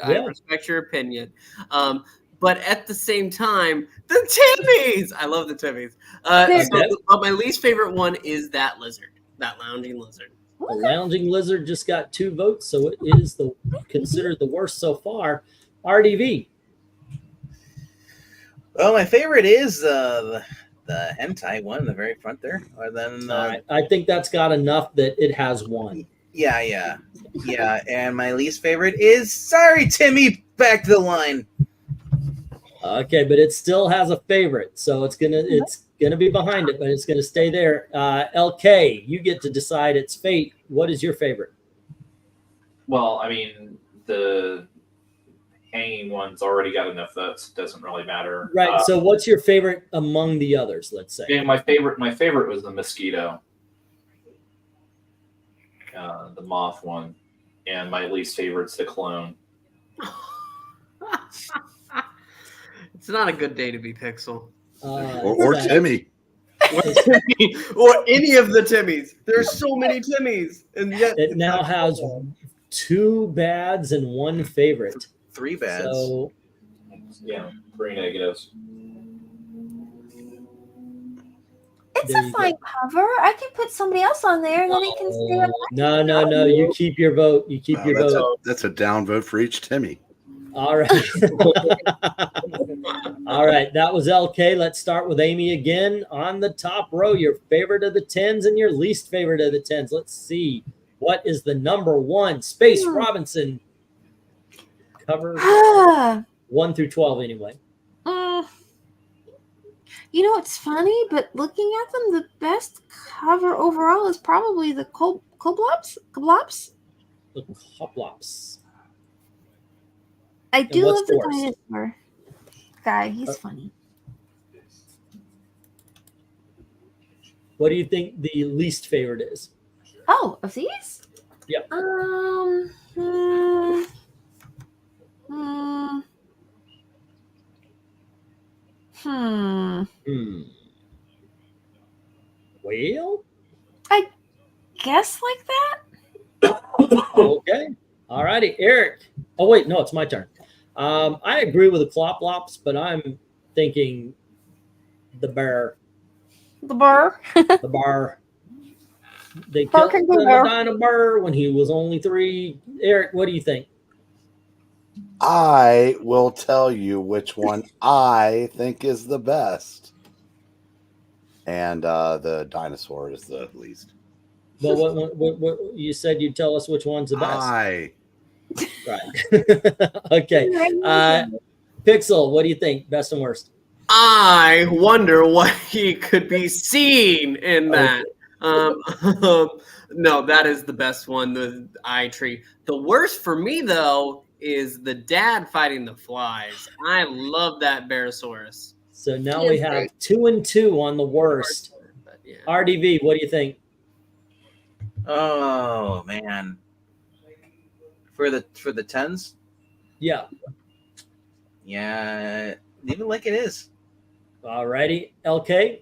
Yeah. respect your opinion. But at the same time, the Timmies. I love the Timmies. But my least favorite one is that lizard, that lounging lizard. The lounging lizard just got 2 votes, so it is considered the worst so far. RDV. Well, my favorite is the hentai one in the very front there. Or then All right. I think that's got enough that it has 1. yeah. And my least favorite is sorry, Timmy. Back to the line. Okay, but it still has a favorite, so it's gonna be behind it, but it's gonna stay there. LK, you get to decide its fate. What is your favorite? Well, I mean, the hanging one's already got enough votes. It doesn't really matter. Right. So, what's your favorite among the others? Let's say. Yeah, my favorite was the mosquito, the moth one, and my least favorite's the clone. It's not a good day to be Pixel. Or Timmy. Or any of the Timmies. There's so many Timmies, and yet It now has 2 bads and 1 favorite. 3 bads. So, Yeah, 3 negatives. It's There a you fine cover. I can put somebody else on there, and then it can stay on. no. You keep your vote. You keep your vote. That's a down vote for each Timmy. All right. All right. That was LK. Let's start with Amy again on the top row. Your favorite of the 10s and your least favorite of the 10s. Let's see. What is the number 1 Space Robinson cover? 1 through 12 anyway. You know, it's funny, but looking at them, the best cover overall is probably the Koblops. The Hoplops. I do what's love the yours? dinosaur guy. He's funny. What do you think the least favorite is? Oh, of these? Yep. Hmm. Well, guess like that. Okay. All righty, Eric. Oh wait, no, it's my turn. I agree with the Cloplops, but I'm thinking the bear. The bar. The bar. They killed Can the go there. Medina Burr when he was only 3. Eric, what do you think? I will tell you which one I think is the best. And the dinosaur is the least. Well, what you said you'd tell us which one's the best. Right. Okay. Pixel, what do you think? Best and worst? I wonder what he could be seen in that. No, that is the best one, the eye tree. The worst for me, though, is the dad fighting the flies. I love that Barosaurus. So now we have 2 and 2 on the worst. But, yeah. RDV, what do you think? Oh man. For the tens? Yeah. Yeah. Leave it like it is. All righty. LK?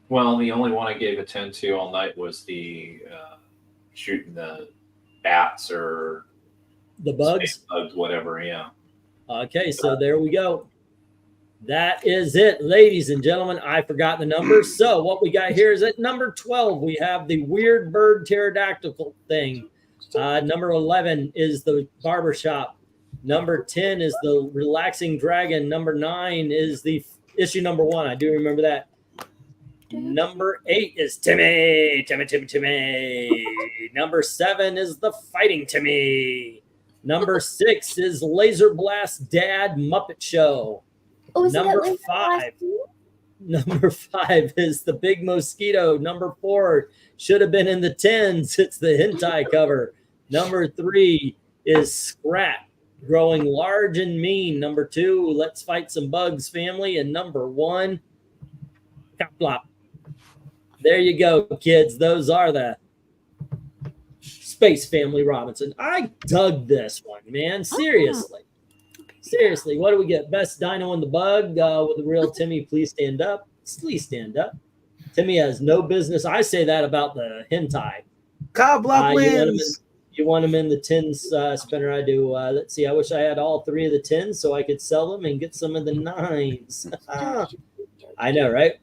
Well, the only one I gave a 10 to all night was the shooting the bats or The bugs? space bugs, whatever. Yeah. Okay, so there we go. That is it, ladies and gentlemen. I forgot the numbers. So what we got here is at number 12, we have the weird bird pterodactyl thing. Number 11 is the barbershop. Number 10 is the relaxing dragon. Number 9 is the issue number 1. I do remember that. Number 8 is Timmy. Number 7 is the fighting Timmy. Number 6 is Laser Blast Dad Muppet Show. Oh, is Number that 5. Number 5 is the Big Mosquito. Number 4 should have been in the 10s. It's the hentai cover. Number 3 is Scrat, growing large and mean. Number 2, Let's Fight Some Bugs Family. And number 1, Coplop. There you go, kids. Those are the Space Family Robinson. I dug this one, man. Seriously. Seriously, what do we get? Best Dino in the Bug with the real Timmy. Please stand up. Please stand up. Timmy has no business. I say that about the hentai. Coblop wins. You want them in the tins spinner? I do. Let's see. I wish I had all 3 of the 10s so I could sell them and get some of the 9s. I know, right?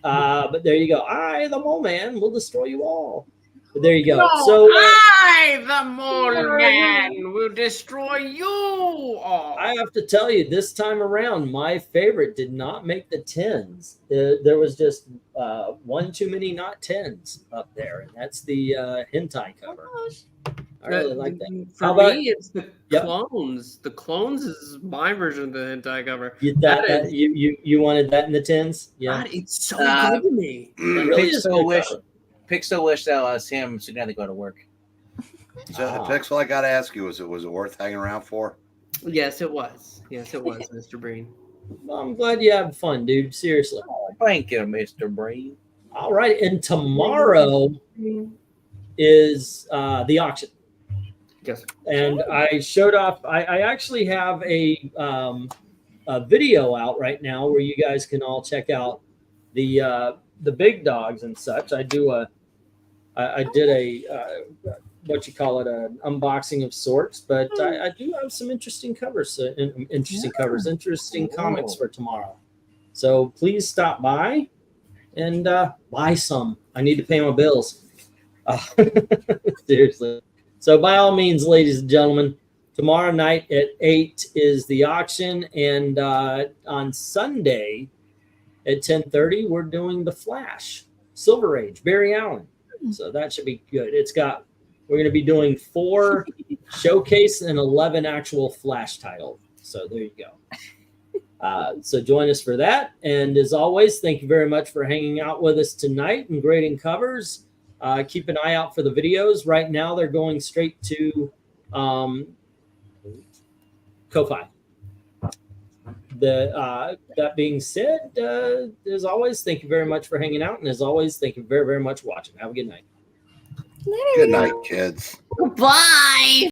But there you go. I, the mole man, will destroy you all. But there you go. No, So I, the mole man, will destroy you all. I have to tell you, this time around, my favorite did not make the 10s. There was just one too many not 10s up there, and that's the hentai cover. I really like that. For How about me, it's the Yep. clones. The clones is my version of the hentai cover. you wanted that in the 10s? Yeah. God, it's so good to me. That really is a good cover. Pixel wish that was him, so he had to go to work. So, Pixel, I got to ask you, was it worth hanging around for? Yes, it was. Yes, it was, Mr. Breen. Well, I'm glad you had fun, dude. Seriously. Oh, thank you, Mr. Breen. All right. And tomorrow is the auction. Yes. And I showed off. I actually have a video out right now where you guys can all check out the big dogs and such. I did a what you call it, an unboxing of sorts, but I do have some interesting covers, interesting comics for tomorrow. So please stop by and buy some. I need to pay my bills. Seriously. So by all means, ladies and gentlemen, tomorrow night at 8 is the auction, and on Sunday at 10:30 we're doing the Flash Silver Age, Barry Allen. So that should be good. We're going to be doing 4 showcase and 11 actual Flash titles. So there you go. So join us for that. And as always, thank you very much for hanging out with us tonight and grading covers. Keep an eye out for the videos. Right now, they're going straight to Ko-Fi. That being said, as always, thank you very much for hanging out. And as always, thank you very, very much for watching. Have a good night. Good night, kids. Bye.